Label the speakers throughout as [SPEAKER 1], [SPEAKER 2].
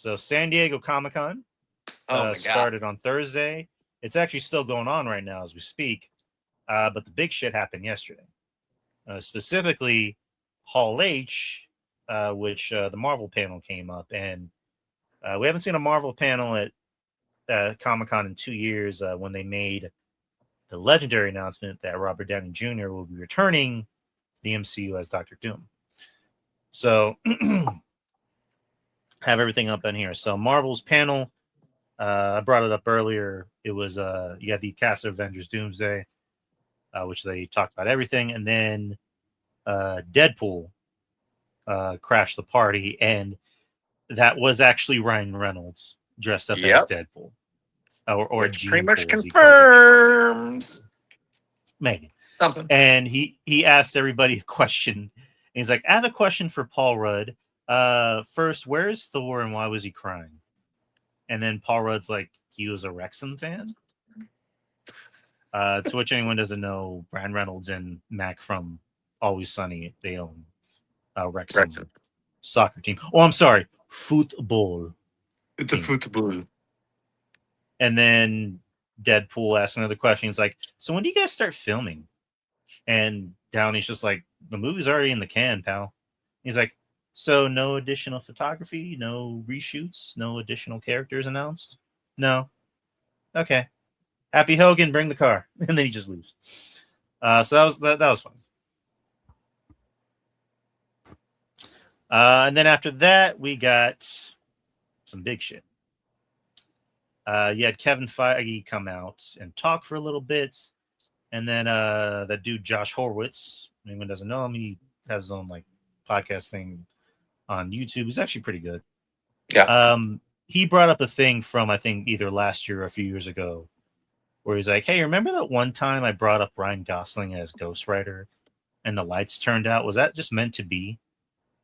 [SPEAKER 1] So San Diego Comic-Con started on Thursday. It's actually still going on right now as we speak. But the big shit happened yesterday. Specifically, Hall H, which the Marvel panel came up. And we haven't seen a Marvel panel at Comic-Con in 2 years when they made the legendary announcement that Robert Downey Jr. will be returning to the MCU as Dr. Doom. So have everything up in here. So Marvel's panel, I brought it up earlier. It was you had the cast of Avengers Doomsday, which they talked about everything, and then Deadpool crashed the party, and that was actually Ryan Reynolds dressed up as Deadpool, or
[SPEAKER 2] which pretty
[SPEAKER 1] Gene
[SPEAKER 2] much
[SPEAKER 1] Pool,
[SPEAKER 2] confirms
[SPEAKER 1] maybe
[SPEAKER 2] something.
[SPEAKER 1] And he asked everybody a question. And he's like, "I have a question for Paul Rudd. First, where is Thor, and why was he crying?" And then Paul Rudd's like, "He was a Wrexham fan." To which anyone doesn't know, Ryan Reynolds and Mac from Always Sunny, they own Wrexham soccer team. Oh, I'm sorry, football.
[SPEAKER 2] It's a football.
[SPEAKER 1] And then Deadpool asked another question. He's like, "So when do you guys start filming?" And Downey's just like, "The movie's already in the can, pal." He's like, "So no additional photography, no reshoots, no additional characters announced?" "No." "Okay. Happy Hogan, bring the car." And then he just leaves. So that was fun. And then after that, we got some big shit. You had Kevin Feige come out and talk for a little bit. And then that dude, Josh Horowitz, anyone doesn't know him, he has his own like podcast thing on YouTube. He's actually pretty good.
[SPEAKER 2] Yeah.
[SPEAKER 1] He brought up a thing from, I think, either last year or a few years ago, where he's like, "Hey, remember that one time I brought up Ryan Gosling as Ghost Rider and the lights turned out? Was that just meant to be?"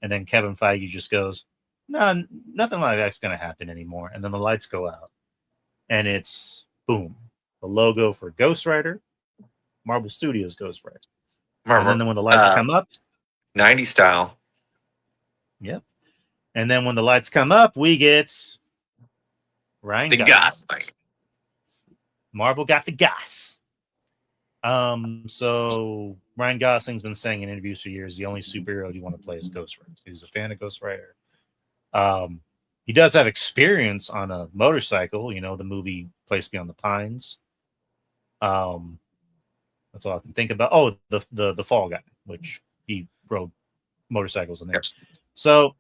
[SPEAKER 1] And then Kevin Feige just goes, "No, nothing like that's going to happen anymore." And then the lights go out. And it's, boom, the logo for Ghost Rider, Marvel Studios Ghost Rider. And then when the lights come up.
[SPEAKER 2] 90s style.
[SPEAKER 1] Yep. And then when the lights come up, we get Ryan Gosling. Marvel got the gas. So Ryan Gosling's been saying in interviews for years, the only superhero you want to play is Ghost Rider. He's a fan of Ghost Rider. He does have experience on a motorcycle, the movie Place Beyond the Pines. That's all I can think about. Oh, the Fall Guy, which he rode motorcycles in there. Yes. So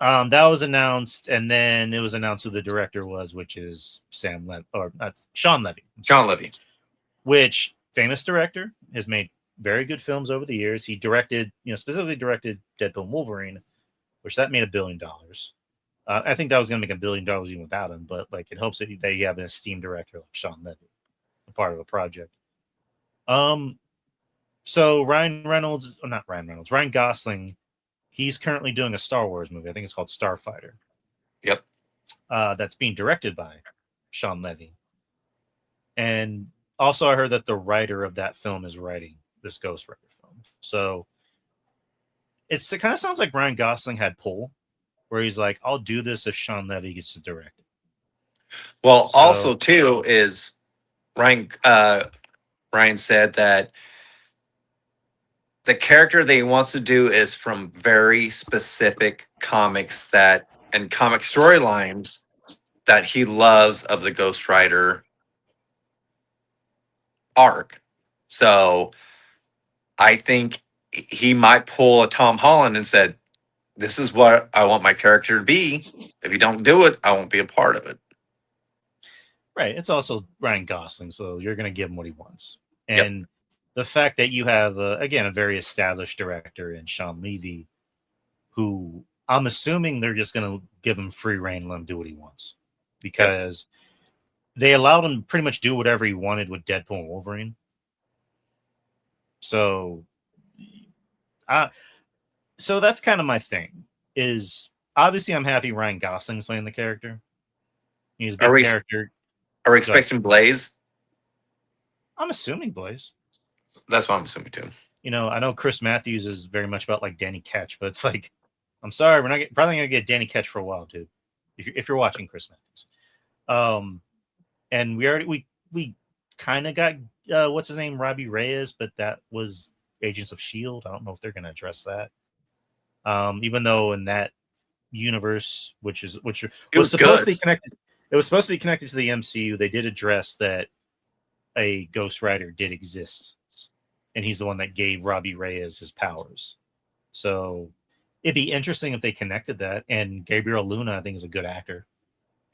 [SPEAKER 1] that was announced, and then it was announced who the director was, which is Sean Levy.
[SPEAKER 2] Sean Levy.
[SPEAKER 1] Which, famous director, has made very good films over the years. He directed, specifically directed Deadpool and Wolverine, which that made $1 billion. I think that was going to make $1 billion even without him, but like it helps that you have an esteemed director like Sean Levy, a part of a project. So Ryan Gosling, he's currently doing a Star Wars movie. I think it's called Starfighter.
[SPEAKER 2] Yep.
[SPEAKER 1] That's being directed by Sean Levy. And also I heard that the writer of that film is writing this Ghost Rider film. So it kind of sounds like Ryan Gosling had pull, where he's like, "I'll do this if Sean Levy gets to direct it."
[SPEAKER 2] Well, also too is Ryan said that the character that he wants to do is from very specific comics and comic storylines that he loves of the Ghost Rider arc. So I think he might pull a Tom Holland and said, "This is what I want my character to be. If you don't do it, I won't be a part of it."
[SPEAKER 1] Right. It's also Ryan Gosling, so you're going to give him what he wants. And the fact that you have, again, a very established director in Sean Levy, who I'm assuming they're just going to give him free rein and let him do what he wants. Because they allowed him to pretty much do whatever he wanted with Deadpool and Wolverine. So that's kind of my thing. Is obviously I'm happy Ryan Gosling's playing the character. He's a good character.
[SPEAKER 2] Are we expecting Blaze?
[SPEAKER 1] I'm assuming Blaze.
[SPEAKER 2] That's what I'm assuming too.
[SPEAKER 1] I know Chris Matthews is very much about like Danny Ketch, but it's like, I'm sorry, we're not probably gonna get Danny Ketch for a while, dude. if you're watching Chris Matthews. And we kind of got what's his name, Robbie Reyes, but that was Agents of Shield. I don't know if they're going to address that. Even though in that universe, which was supposed to be connected, it was supposed to be connected to the MCU. They did address that a Ghost Rider did exist, and he's the one that gave Robbie Reyes his powers. So it'd be interesting if they connected that. And Gabriel Luna, I think, is a good actor.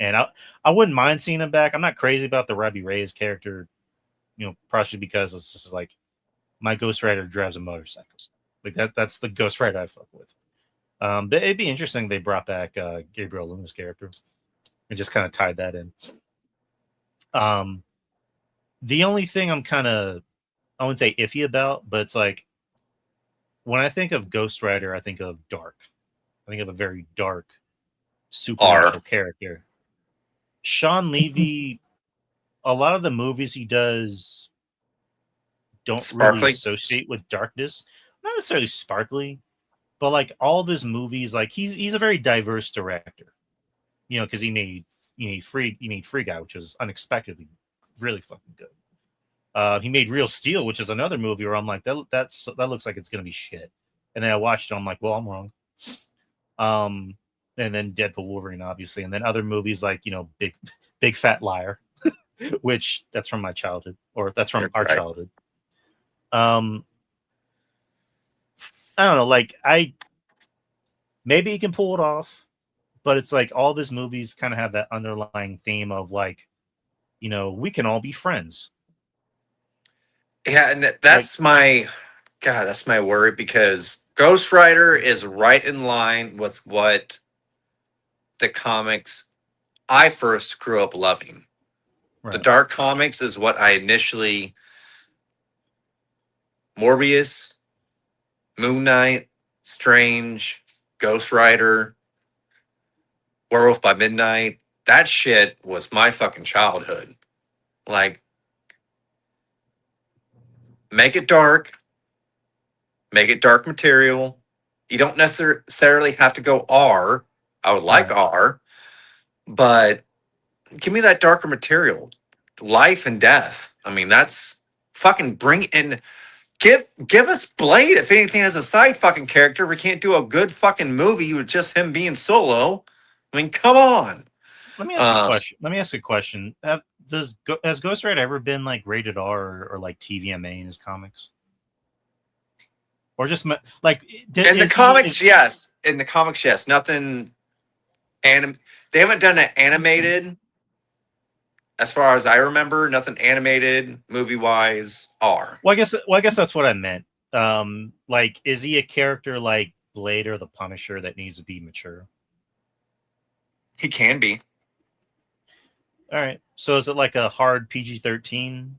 [SPEAKER 1] And I wouldn't mind seeing him back. I'm not crazy about the Robbie Reyes character, partially because it's just like my Ghost Rider drives a motorcycle. Like that's the Ghost Rider I fuck with. But it'd be interesting if they brought back Gabriel Luna's character and just kind of tied that in. The only thing I'm kind of, I wouldn't say iffy about, but it's like when I think of Ghost Rider, I think of dark. I think of a very dark supernatural character. Sean Levy, a lot of the movies he does don't really associate with darkness. Not necessarily sparkly, but like all of his movies, like he's a very diverse director. Because he made Free Guy, which was unexpectedly really fucking good. He made Real Steel, which is another movie where I'm like, that looks like it's gonna be shit. And then I watched it, I'm like, well, I'm wrong. And then Deadpool, Wolverine, obviously, and then other movies like Big Fat Liar, which that's from my childhood, or that's from our childhood. I don't know, like maybe he can pull it off, but it's like all these movies kind of have that underlying theme of like, we can all be friends.
[SPEAKER 2] Yeah, and that's my worry, because Ghost Rider is right in line with what the comics I first grew up loving. Right. The Dark Comics is what I initially... Morbius, Moon Knight, Strange, Ghost Rider, Werewolf by Midnight. That shit was my fucking childhood. Like, make it dark material. You don't necessarily have to go R. I would like R, but give me that darker material. Life and death. I mean, that's fucking bring in... Give us Blade, if anything, as a side fucking character. We can't do a good fucking movie with just him being solo. I mean, come on.
[SPEAKER 1] Let me ask you a question. Has Ghost Rider ever been like rated R or like TVMA in his comics? Or just like
[SPEAKER 2] in the comics, yes. In the comics, yes. Nothing. They haven't done it animated. As far as I remember, nothing animated, movie-wise, R.
[SPEAKER 1] Well, I guess that's what I meant. Like, is he a character like Blade or the Punisher that needs to be mature?
[SPEAKER 2] He can be.
[SPEAKER 1] All right. So is it like a hard PG-13?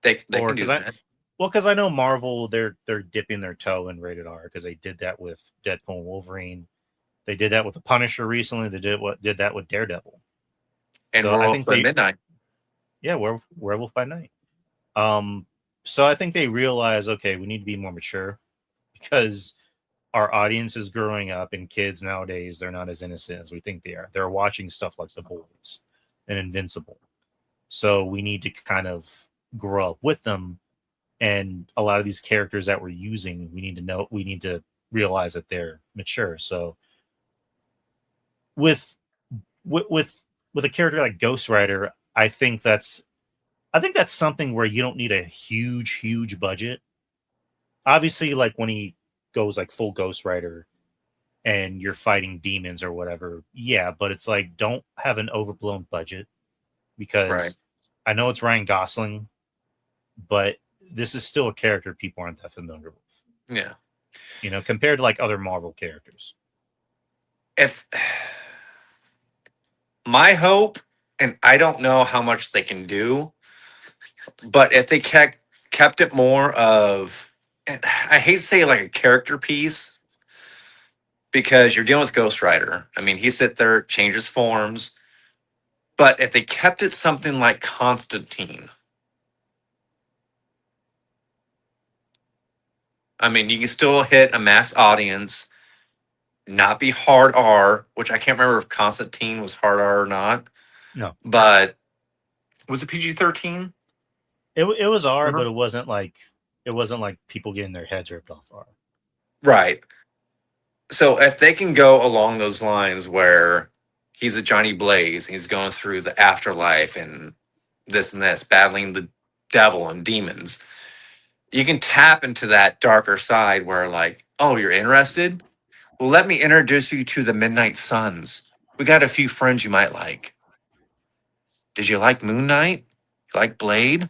[SPEAKER 2] They can do that.
[SPEAKER 1] Because I know Marvel, they're dipping their toe in rated R, because they did that with Deadpool and Wolverine. They did that with the Punisher recently. They did that with Daredevil.
[SPEAKER 2] And so Werewolf by Midnight.
[SPEAKER 1] Yeah, Werewolf by Night. So I think they realize, okay, we need to be more mature, because our audience is growing up, and kids nowadays, they're not as innocent as we think they are. They're watching stuff like The Boys and Invincible. So we need to kind of grow up with them. And a lot of these characters that we're using, we need to realize that they're mature. So with a character like Ghost Rider, I think that's something where you don't need a huge budget. Obviously, like when he goes like full Ghost Rider and you're fighting demons or whatever, yeah, but it's like, don't have an overblown budget, because I know it's Ryan Gosling, but this is still a character people aren't that familiar with.
[SPEAKER 2] Yeah.
[SPEAKER 1] Compared to like other Marvel characters.
[SPEAKER 2] If my hope, and I don't know how much they can do, but if they kept it more of, I hate to say like a character piece, because you're dealing with Ghost Rider. I mean, he sit there, changes forms, but if they kept it something like Constantine, I mean, you can still hit a mass audience, not be hard R, which I can't remember if Constantine was hard R or not.
[SPEAKER 1] No,
[SPEAKER 2] but was it PG-13?
[SPEAKER 1] it was R, but it wasn't like people getting their heads ripped off R.
[SPEAKER 2] Right. So if they can go along those lines where he's a Johnny Blaze, he's going through the afterlife and this and this, battling the devil and demons, you can tap into that darker side where, like, oh, you're interested? Well, let me introduce you to the Midnight Suns. We got a few friends you might like. Did you like Moon Knight? You like Blade?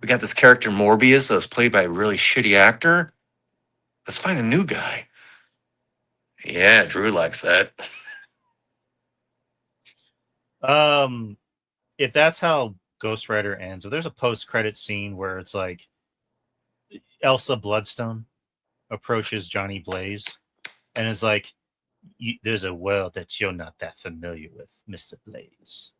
[SPEAKER 2] We got this character Morbius that was played by a really shitty actor. Let's find a new guy. Yeah, Drew likes that.
[SPEAKER 1] If that's how Ghost Rider ends, if there's a post-credit scene where it's like Elsa Bloodstone approaches Johnny Blaze and is like, there's a world that you're not that familiar with, Mr. Blaze.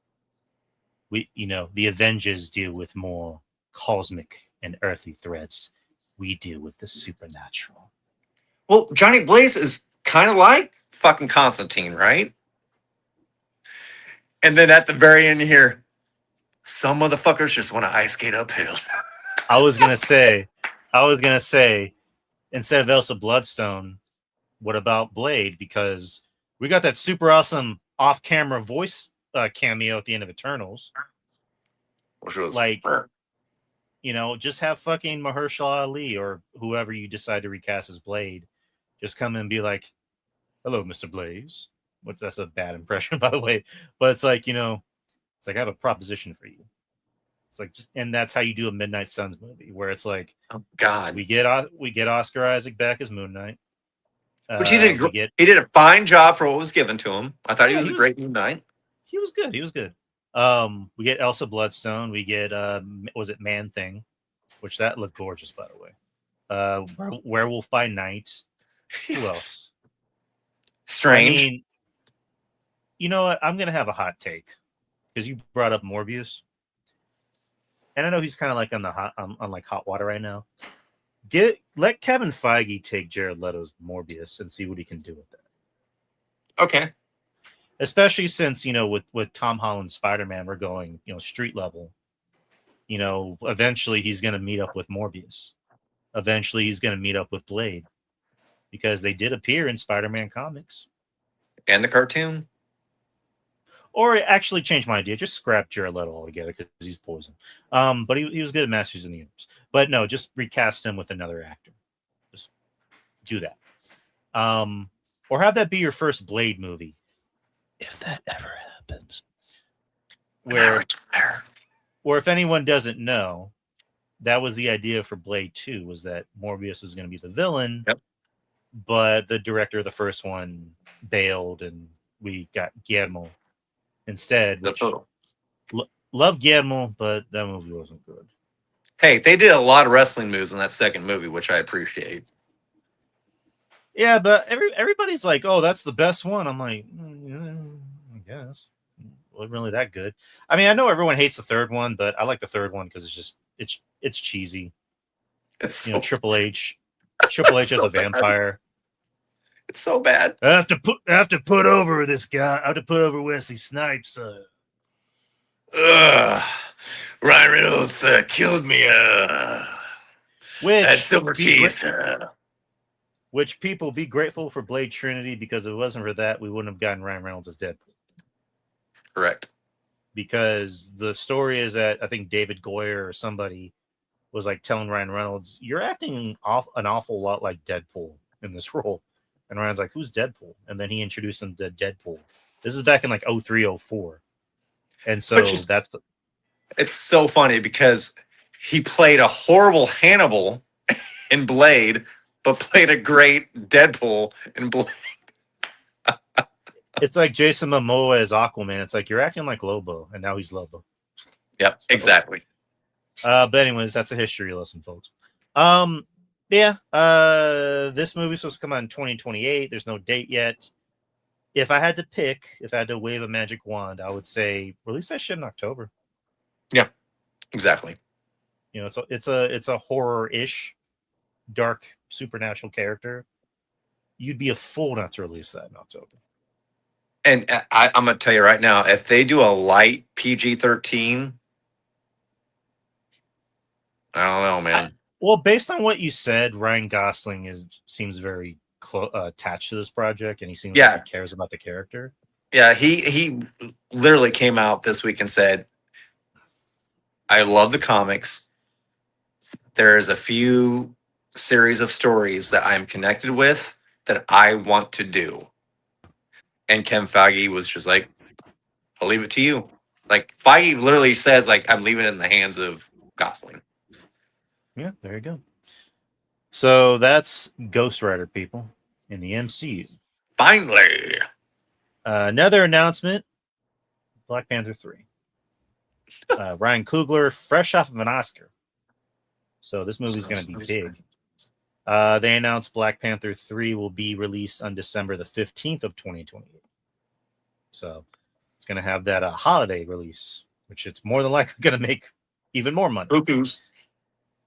[SPEAKER 1] The Avengers deal with more cosmic and earthly threats. We deal with the supernatural.
[SPEAKER 2] Well, Johnny Blaze is kind of like fucking Constantine, right? And then at the very end here, some motherfuckers just want to ice skate uphill.
[SPEAKER 1] I was gonna say, instead of Elsa Bloodstone, what about Blade? Because we got that super awesome off-camera voice cameo at the end of Eternals.
[SPEAKER 2] Which was
[SPEAKER 1] like, just have fucking Mahershala Ali or whoever you decide to recast as Blade just come in and be like, "Hello, Mr. Blaze." That's a bad impression, by the way, but it's like, it's like, I have a proposition for you. It's like, and that's how you do a Midnight Suns movie, where it's like,
[SPEAKER 2] oh God,
[SPEAKER 1] we get Oscar Isaac back as Moon Knight,
[SPEAKER 2] which he did. He did a fine job for what was given to him. I thought he was a great Moon Knight.
[SPEAKER 1] He was good. He was good. We get Elsa Bloodstone. We get was it Man Thing, which that looked gorgeous, by the way. Werewolf by Night. Who else?
[SPEAKER 2] Strange.
[SPEAKER 1] I mean, you know what? I'm gonna have a hot take because you brought up Morbius, and I know he's kind of like on like hot water right now. Let Kevin Feige take Jared Leto's Morbius and see what he can do with that.
[SPEAKER 2] Okay.
[SPEAKER 1] Especially since, with Tom Holland's Spider-Man, we're going, street level. Eventually he's going to meet up with Morbius. Eventually he's going to meet up with Blade, because they did appear in Spider-Man comics.
[SPEAKER 2] And the cartoon.
[SPEAKER 1] Or actually change my idea. Just scrap Jared Leto altogether because he's poison. But he was good at Masters in the Universe. But no, just recast him with another actor. Just do that. Or have that be your first Blade movie, if that ever happens. Where if anyone doesn't know, that was the idea for Blade 2, was that Morbius was going to be the villain.
[SPEAKER 2] Yep.
[SPEAKER 1] But the director of the first one bailed, and we got Guillermo instead. Which love Guillermo, but that movie wasn't good.
[SPEAKER 2] Hey, they did a lot of wrestling moves in that second movie, which I appreciate.
[SPEAKER 1] Yeah, but everybody's like, "Oh, that's the best one." I'm like, I guess it wasn't really that good. I mean, I know everyone hates the third one, but I like the third one because it's cheesy.
[SPEAKER 2] It's so
[SPEAKER 1] Triple H as a vampire.
[SPEAKER 2] It's so bad.
[SPEAKER 1] I have to put over this guy. I have to put over Wesley Snipes.
[SPEAKER 2] Ryan Reynolds killed me. That silver teeth.
[SPEAKER 1] Which people be grateful for Blade Trinity, because if it wasn't for that, we wouldn't have gotten Ryan Reynolds as Deadpool.
[SPEAKER 2] Correct.
[SPEAKER 1] Because the story is that I think David Goyer or somebody was like telling Ryan Reynolds, "You're acting an awful lot like Deadpool in this role." And Ryan's like, "Who's Deadpool?" And then he introduced him to Deadpool. This is back in like 03, 04. And so
[SPEAKER 2] it's so funny because he played a horrible Hannibal in Blade, but played a great Deadpool in Blade.
[SPEAKER 1] It's like Jason Momoa as Aquaman. It's like, you're acting like Lobo, and now he's Lobo.
[SPEAKER 2] Yep, exactly.
[SPEAKER 1] But anyways, that's a history lesson, folks. This movie's supposed to come out in 2028. There's no date yet. If I had to wave a magic wand, I would say release that shit in October.
[SPEAKER 2] Yeah, exactly.
[SPEAKER 1] It's a horror-ish, dark supernatural character. you'd be a fool not to release that in October.
[SPEAKER 2] And I'm going to tell you right now, if they do a light PG-13, I don't know, man.
[SPEAKER 1] Well, based on what you said, Ryan Gosling seems very attached to this project, and he seems like he cares about the character.
[SPEAKER 2] Yeah, he literally came out this week and said, I love the comics. There's a few series of stories that I'm connected with that I want to do. And Kevin Feige was just like, I'll leave it to you. Like, Feige literally says, like, I'm leaving it in the hands of Gosling.
[SPEAKER 1] Yeah, there you go. So that's Ghost Rider, people, in the MCU.
[SPEAKER 2] Finally.
[SPEAKER 1] Another announcement, Black Panther 3. Ryan Coogler, fresh off of an Oscar. So this movie's going to be big. They announced Black Panther 3 will be released on December the 15th of 2028. So it's going to have that holiday release, which it's more than likely going to make even more money.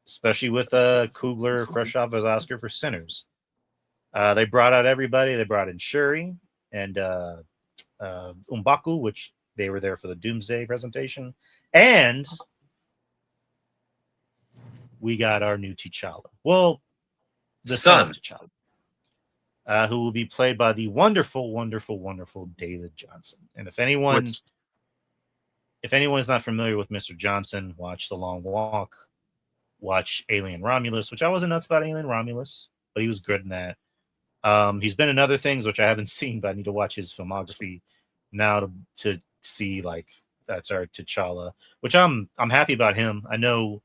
[SPEAKER 1] Especially with Coogler fresh off his Oscar for Sinners. They brought out everybody. They brought in Shuri and M'Baku, which they were there for the Doomsday presentation. And we got our new T'Challa. Well, the son of T'Challa, who will be played by the wonderful, wonderful, wonderful David Johnson. And if anyone is not familiar with Mr. Johnson, watch The Long Walk. Watch Alien Romulus, which I wasn't nuts about Alien Romulus, but he was good in that. He's been in other things which I haven't seen, but I need to watch his filmography now to see like that's our T'Challa, which I'm happy about him. I know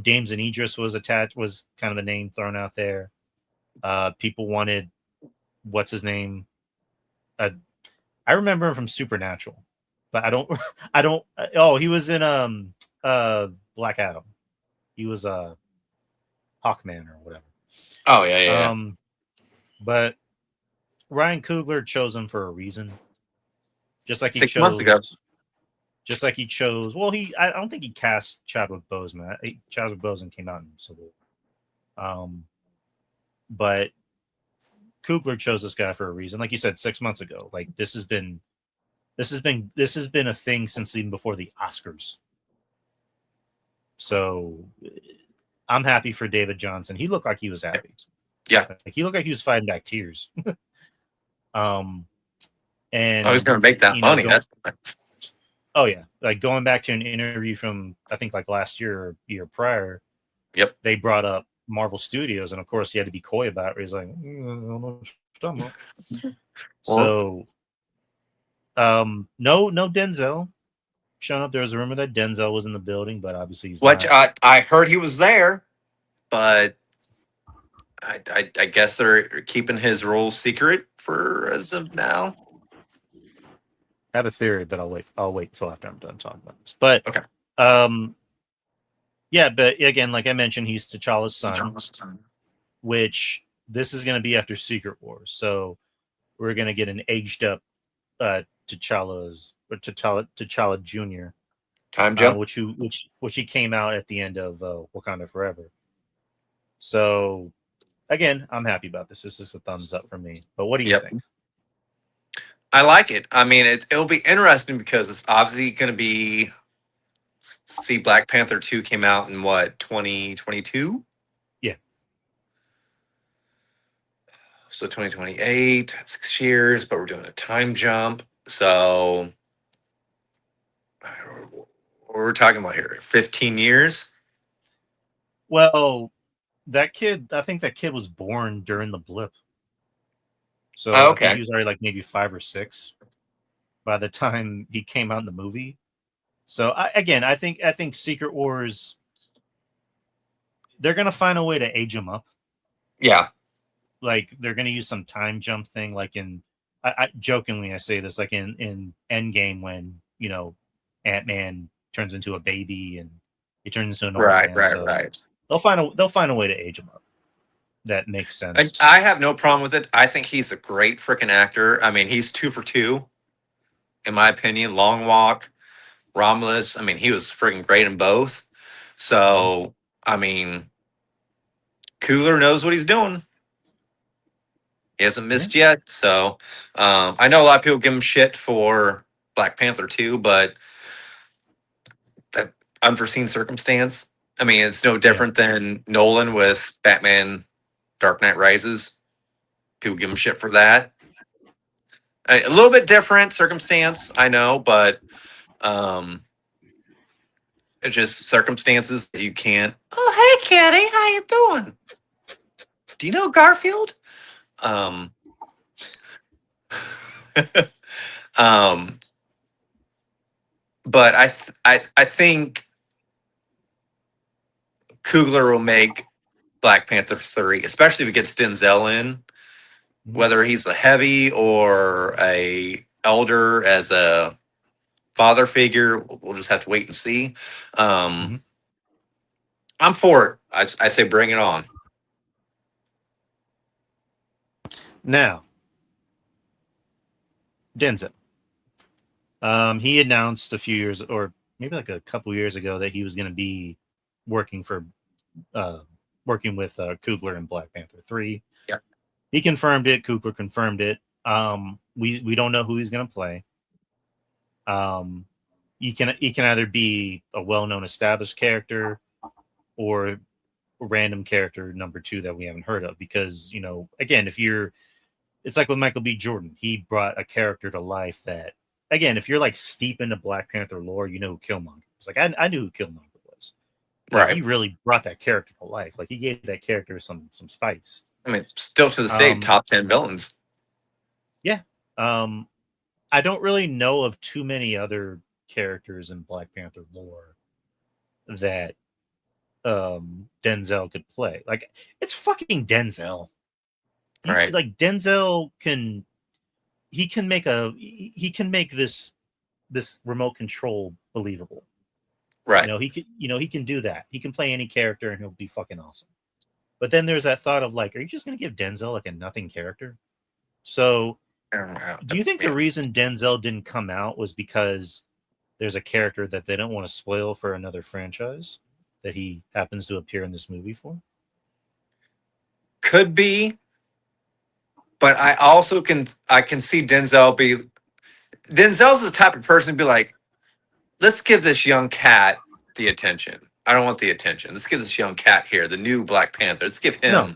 [SPEAKER 1] Dames and Idris was kind of a name thrown out there. People wanted what's his name? I remember him from Supernatural, but I don't. Oh, he was in Black Adam. He was a Hawkman or whatever.
[SPEAKER 2] Oh yeah.
[SPEAKER 1] But Ryan Coogler chose him for a reason. Just like he
[SPEAKER 2] 6 months ago.
[SPEAKER 1] Just like he chose. Well, I don't think he cast Chadwick Boseman. Chadwick Boseman came out in Civil War. But Coogler chose this guy for a reason. Like you said, 6 months ago. Like this has been a thing since even before the Oscars. So I'm happy for David Johnson. He looked like he was happy.
[SPEAKER 2] Yeah.
[SPEAKER 1] Like he looked like he was fighting back tears. And
[SPEAKER 2] I was going to make that money.
[SPEAKER 1] Oh yeah. Like going back to an interview from, I think like last year or year prior.
[SPEAKER 2] Yep.
[SPEAKER 1] They brought up Marvel Studios. And of course he had to be coy about it. He's like, I don't know what you're talking about. So, no Denzel shown up. There was a rumor that Denzel was in the building, but obviously he's not.
[SPEAKER 2] I heard he was there, but I guess they're keeping his role secret for as of now.
[SPEAKER 1] I have a theory, but I'll wait until after I'm done talking about this. But
[SPEAKER 2] okay.
[SPEAKER 1] Yeah, but again, like I mentioned, he's T'Challa's son, which this is going to be after Secret Wars. So we're going to get an aged up T'Challa Jr.
[SPEAKER 2] Time jump,
[SPEAKER 1] which he came out at the end of Wakanda Forever. So again, I'm happy about this. This is a thumbs up for me. But what do you think?
[SPEAKER 2] I like it. I mean, it'll be interesting because it's obviously going to be. See, Black Panther 2 came out in what, 2022?
[SPEAKER 1] Yeah.
[SPEAKER 2] So 2028, 6 years, but we're doing a time jump. So what we're talking about here, 15 years?
[SPEAKER 1] Well, I think that kid was born during the blip. So I think he was already like maybe 5 or 6 by the time he came out in the movie. So I think Secret Wars, they're gonna find a way to age him up.
[SPEAKER 2] Yeah,
[SPEAKER 1] like they're gonna use some time jump thing, like I jokingly I say this, like in Endgame when Ant-Man turns into a baby and he turns into an old man.
[SPEAKER 2] Right.
[SPEAKER 1] They'll find a way to age him up. That makes sense.
[SPEAKER 2] I have no problem with it. I think he's a great freaking actor. I mean, he's 2 for 2, in my opinion. Long Walk, Romulus. I mean, he was freaking great in both. So, I mean, Coogler knows what he's doing. He hasn't missed yet. So I know a lot of people give him shit for Black Panther 2, but that unforeseen circumstance. I mean, it's no different than Nolan with Batman Dark Knight Rises. People give him shit for that. A little bit different circumstance, I know, but it's just circumstances that you can't. Oh, hey, Kitty, how you doing? Do you know Garfield? But I think Coogler will make Black Panther 3, especially if it gets Denzel in, whether he's a heavy or a elder as a father figure. We'll just have to wait and see. I'm for it. I say bring it on.
[SPEAKER 1] Now, Denzel. He announced a few years, or maybe like a couple years ago, that he was going to be working with Coogler in Black Panther 3.
[SPEAKER 2] Yeah,
[SPEAKER 1] he confirmed it. Coogler confirmed it. We don't know who he's going to play. He can either be a well-known established character or a random character number 2 that we haven't heard of. Because, again, it's like with Michael B. Jordan. He brought a character to life that, again, if you're like steep into Black Panther lore, you know who Killmonger is. Like I knew who Killmonger was.
[SPEAKER 2] Right.
[SPEAKER 1] He really brought that character to life. Like he gave that character some spice.
[SPEAKER 2] I mean, still to this day, top 10 villains.
[SPEAKER 1] Yeah. I don't really know of too many other characters in Black Panther lore that Denzel could play. Like it's fucking Denzel.
[SPEAKER 2] Right.
[SPEAKER 1] Like Denzel can make this remote control believable.
[SPEAKER 2] Right.
[SPEAKER 1] He can do that. He can play any character and he'll be fucking awesome. But then there's that thought of like, are you just going to give Denzel like a nothing character? So do you think the reason Denzel didn't come out was because there's a character that they don't want to spoil for another franchise that he happens to appear in this movie for?
[SPEAKER 2] Could be. But I also can see Denzel's the type of person to be like, let's give this young cat the attention. I don't want the attention. Let's give this young cat here, the new Black Panther. Let's give him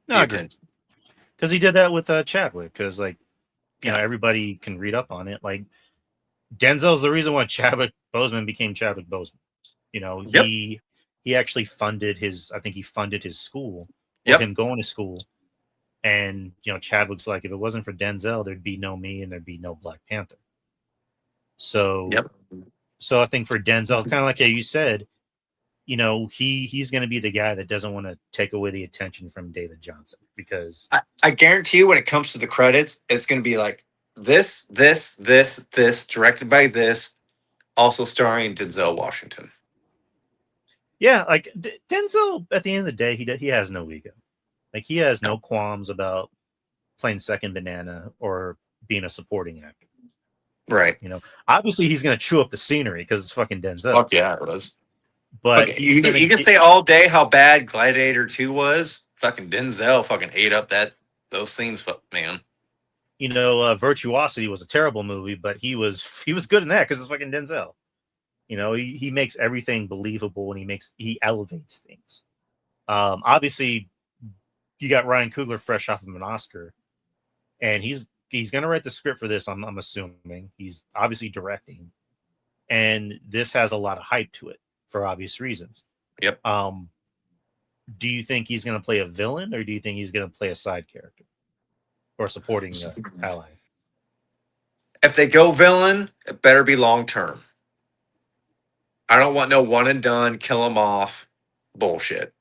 [SPEAKER 2] the attention.
[SPEAKER 1] Because he did that with Chadwick. Because everybody can read up on it. Like Denzel's the reason why Chadwick Boseman became Chadwick Boseman. He actually funded his school. Him going to school. And Chadwick's like, if it wasn't for Denzel, there'd be no me and there'd be no Black Panther. So, So I think for Denzel, kind of like you said, he's going to be the guy that doesn't want to take away the attention from David Johnson, because
[SPEAKER 2] I guarantee you, when it comes to the credits, it's going to be like this, directed by this, also starring Denzel Washington.
[SPEAKER 1] Yeah, like Denzel. At the end of the day, he has no ego. Like he has no qualms about playing second banana or being a supporting actor.
[SPEAKER 2] Right.
[SPEAKER 1] Obviously he's going to chew up the scenery because it's fucking Denzel.
[SPEAKER 2] Fuck yeah, it was.
[SPEAKER 1] But
[SPEAKER 2] you can say all day how bad Gladiator 2 was. Fucking Denzel fucking ate up those scenes, man.
[SPEAKER 1] Virtuosity was a terrible movie, but he was good in that because it's fucking Denzel. He makes everything believable and he elevates things. Obviously, you got Ryan Coogler fresh off of an Oscar, and he's going to write the script for this. I'm assuming he's obviously directing, and this has a lot of hype to it for obvious reasons.
[SPEAKER 2] Yep.
[SPEAKER 1] Do you think he's going to play a villain, or do you think he's going to play a side character or supporting ally?
[SPEAKER 2] If they go villain, it better be long term. I don't want no one and done, kill him off bullshit.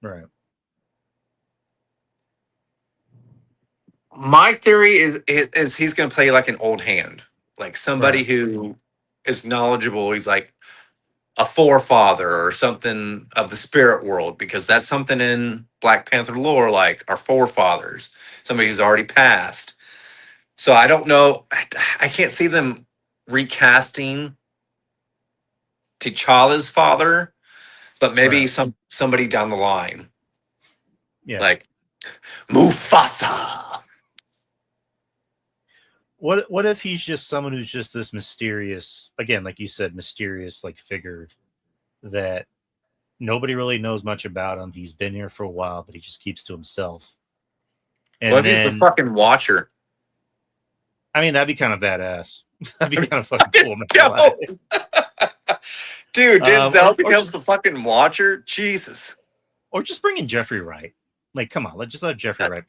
[SPEAKER 1] Right.
[SPEAKER 2] My theory is he's going to play like an old hand, like somebody who is knowledgeable. He's like a forefather or something of the spirit world, because that's something in Black Panther lore, like our forefathers, somebody who's already passed. So I don't know. I can't see them recasting T'Challa's father, but maybe somebody down the line.
[SPEAKER 1] Yeah.
[SPEAKER 2] Like Mufasa.
[SPEAKER 1] What if he's just someone who's just this mysterious, again, like you said, mysterious like figure that nobody really knows much about him. He's been here for a while, but he just keeps to himself. And
[SPEAKER 2] What if he's the fucking Watcher?
[SPEAKER 1] I mean, that'd be kind of badass. That'd be kind of fucking cool.
[SPEAKER 2] Dude, Denzel becomes the fucking Watcher. Jesus.
[SPEAKER 1] Or just bring in Jeffrey Wright. Like, come on, let Jeffrey Wright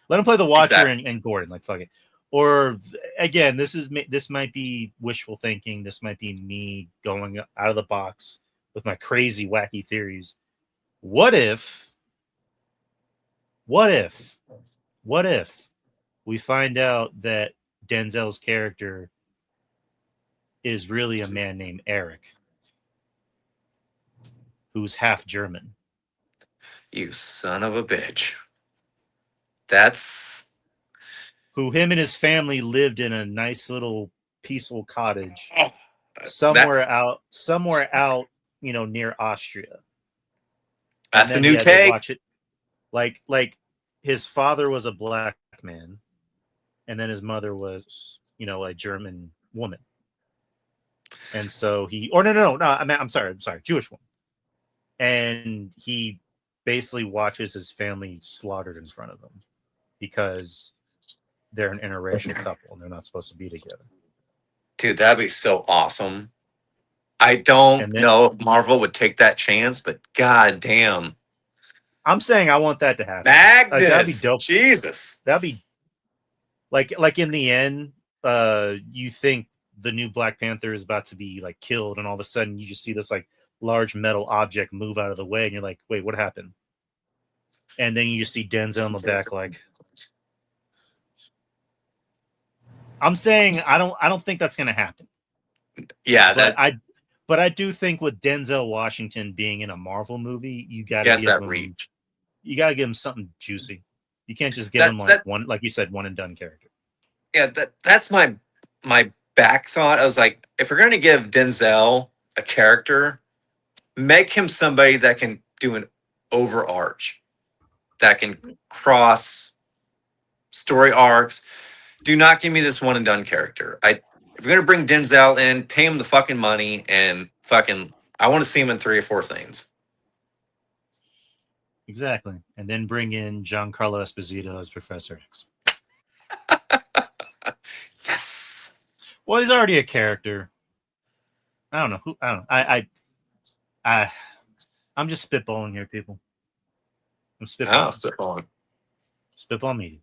[SPEAKER 1] let him play the Watcher and Gordon. Like, fuck it. Or again, this might be wishful thinking. This might be me going out of the box with my crazy, wacky theories. What if we find out that Denzel's character is really a man named Eric, who's half German?
[SPEAKER 2] You son of a bitch. That's
[SPEAKER 1] who him and his family lived in a nice little peaceful cottage somewhere out, near Austria.
[SPEAKER 2] That's a new take.
[SPEAKER 1] Watch it. Like his father was a black man, and then his mother was, a German woman. And so I'm sorry, Jewish woman. And he basically watches his family slaughtered in front of him because they're an interracial couple and they're not supposed to be together.
[SPEAKER 2] Dude, that'd be so awesome. I don't know if Marvel would take that chance, but god damn.
[SPEAKER 1] I'm saying I want that to happen.
[SPEAKER 2] Magnus,
[SPEAKER 1] that'd be dope.
[SPEAKER 2] Jesus.
[SPEAKER 1] That'd be like in the end, you think the new Black Panther is about to be like killed, and all of a sudden you just see this like large metal object move out of the way, and you're like, wait, what happened? And then you just see Denzel on the back, like. I'm saying I don't think that's gonna happen.
[SPEAKER 2] Yeah,
[SPEAKER 1] but I do think with Denzel Washington being in a Marvel movie, you gotta give him something juicy. You can't just give him one, like you said, one and done character.
[SPEAKER 2] Yeah, that's my back thought. I was like, if we're gonna give Denzel a character, make him somebody that can do an overarch, that can cross story arcs. Do not give me this one and done character. If you're gonna bring Denzel in, pay him the fucking money and I want to see him in 3 or 4 things.
[SPEAKER 1] Exactly. And then bring in Giancarlo Esposito as Professor X.
[SPEAKER 2] Yes.
[SPEAKER 1] Well, he's already a character. I don't know. I'm just spitballing here, people. I'm spitballing. Spitball media.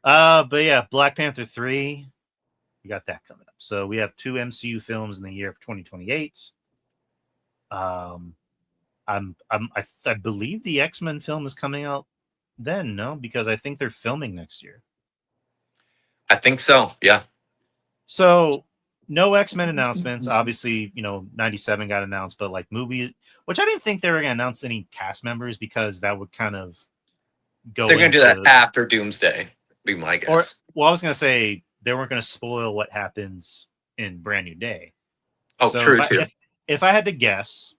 [SPEAKER 1] But yeah, Black Panther 3, we got that coming up. So we have 2 MCU films in the year of 2028. I believe the X-Men film is coming out then, no? Because I think they're filming next year.
[SPEAKER 2] I think so, yeah.
[SPEAKER 1] So no X-Men announcements. Obviously, 97 got announced, but like movie, which I didn't think they were going to announce any cast members because that would kind of go.
[SPEAKER 2] They're going to do that after Doomsday, be my guess.
[SPEAKER 1] I was going to say they weren't going to spoil what happens in Brand New Day.
[SPEAKER 2] Oh, so true.
[SPEAKER 1] If I had to guess,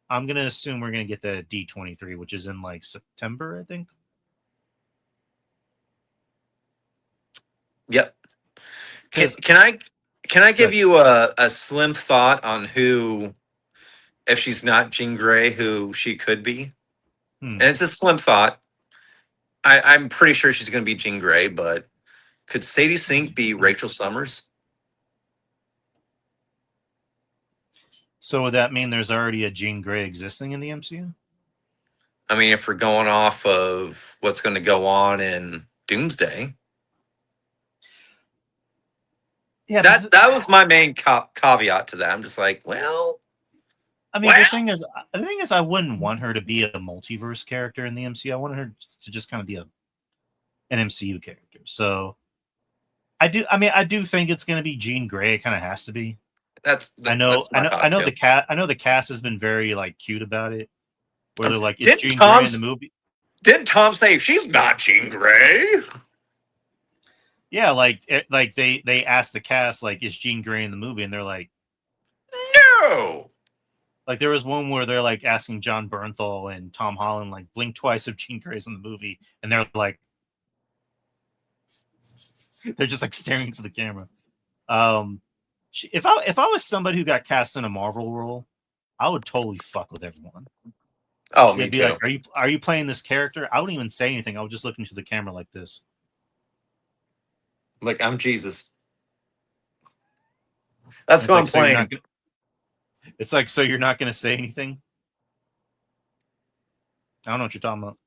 [SPEAKER 1] I'm going to assume we're going to get the D23, which is in like September, I think.
[SPEAKER 2] Yep. Can I give you a slim thought on who, if she's not Jean Grey, who she could be? And it's a slim thought. I'm pretty sure she's going to be Jean Grey, but could Sadie Sink be Rachel Summers?
[SPEAKER 1] So would that mean there's already a Jean Grey existing in the MCU?
[SPEAKER 2] I mean, if we're going off of what's going to go on in Doomsday. Yeah, that was my main caveat to that. I'm just like, well,
[SPEAKER 1] I mean, the thing is, I wouldn't want her to be a multiverse character in the MCU. I wanted her to just kind of be an MCU character. So, I do think it's going to be Jean Grey. It kind of has to be. I know the cast has been very like cute about it. Where they're like, is Jean Grey in the movie?
[SPEAKER 2] Didn't Tom say she's not Jean Grey?
[SPEAKER 1] Yeah, like they asked the cast, like, is Jean Grey in the movie? And they're like,
[SPEAKER 2] no.
[SPEAKER 1] Like there was one where they're like asking John Bernthal and Tom Holland like blink twice if Jean Grey's in the movie, and they're like, they're just like staring into the camera. If I was somebody who got cast in a Marvel role, I would totally fuck with everyone.
[SPEAKER 2] Oh, me
[SPEAKER 1] They'd be
[SPEAKER 2] too.
[SPEAKER 1] like, are you playing this character? I wouldn't even say anything. I would just look into the camera like this.
[SPEAKER 2] Like, I'm Jesus. That's
[SPEAKER 1] It's
[SPEAKER 2] what
[SPEAKER 1] like,
[SPEAKER 2] I'm
[SPEAKER 1] so you're
[SPEAKER 2] playing.
[SPEAKER 1] not. It's like, so you're not going to say anything. I don't know what you're talking about.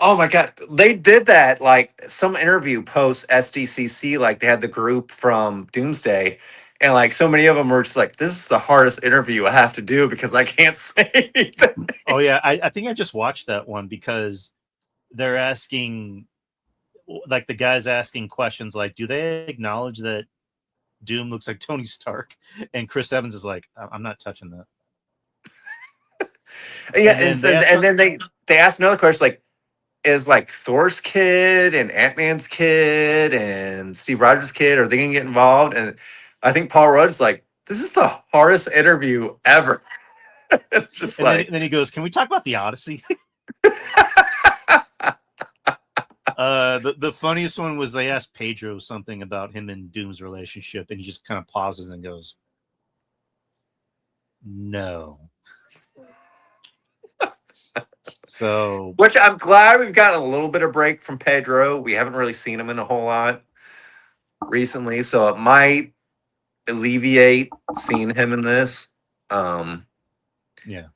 [SPEAKER 2] Oh my god, they did that like some interview post SDCC. Like they had the group from Doomsday, and like so many of them were just like, "This is the hardest interview I have to do because I can't say anything."
[SPEAKER 1] Oh yeah, I think I just watched that one because they're asking, like the guys asking questions like, do they acknowledge that Doom looks like Tony Stark? And Chris Evans is like, I'm not touching that.
[SPEAKER 2] Yeah,
[SPEAKER 1] And then
[SPEAKER 2] and then they asked another question like, "Is like Thor's kid and Ant-Man's kid and Steve Rogers' kid, are they gonna get involved?" And I think Paul Rudd's like, "This is the hardest interview ever." Just
[SPEAKER 1] and
[SPEAKER 2] like,
[SPEAKER 1] then he goes, "Can we talk about the Odyssey?" The funniest one was they asked Pedro something about him and Doom's relationship, and he just kind of pauses and goes, "No." So,
[SPEAKER 2] which I'm glad we've gotten a little bit of break from Pedro. We haven't really seen him in a whole lot recently, so it might alleviate seeing him in this.
[SPEAKER 1] yeah.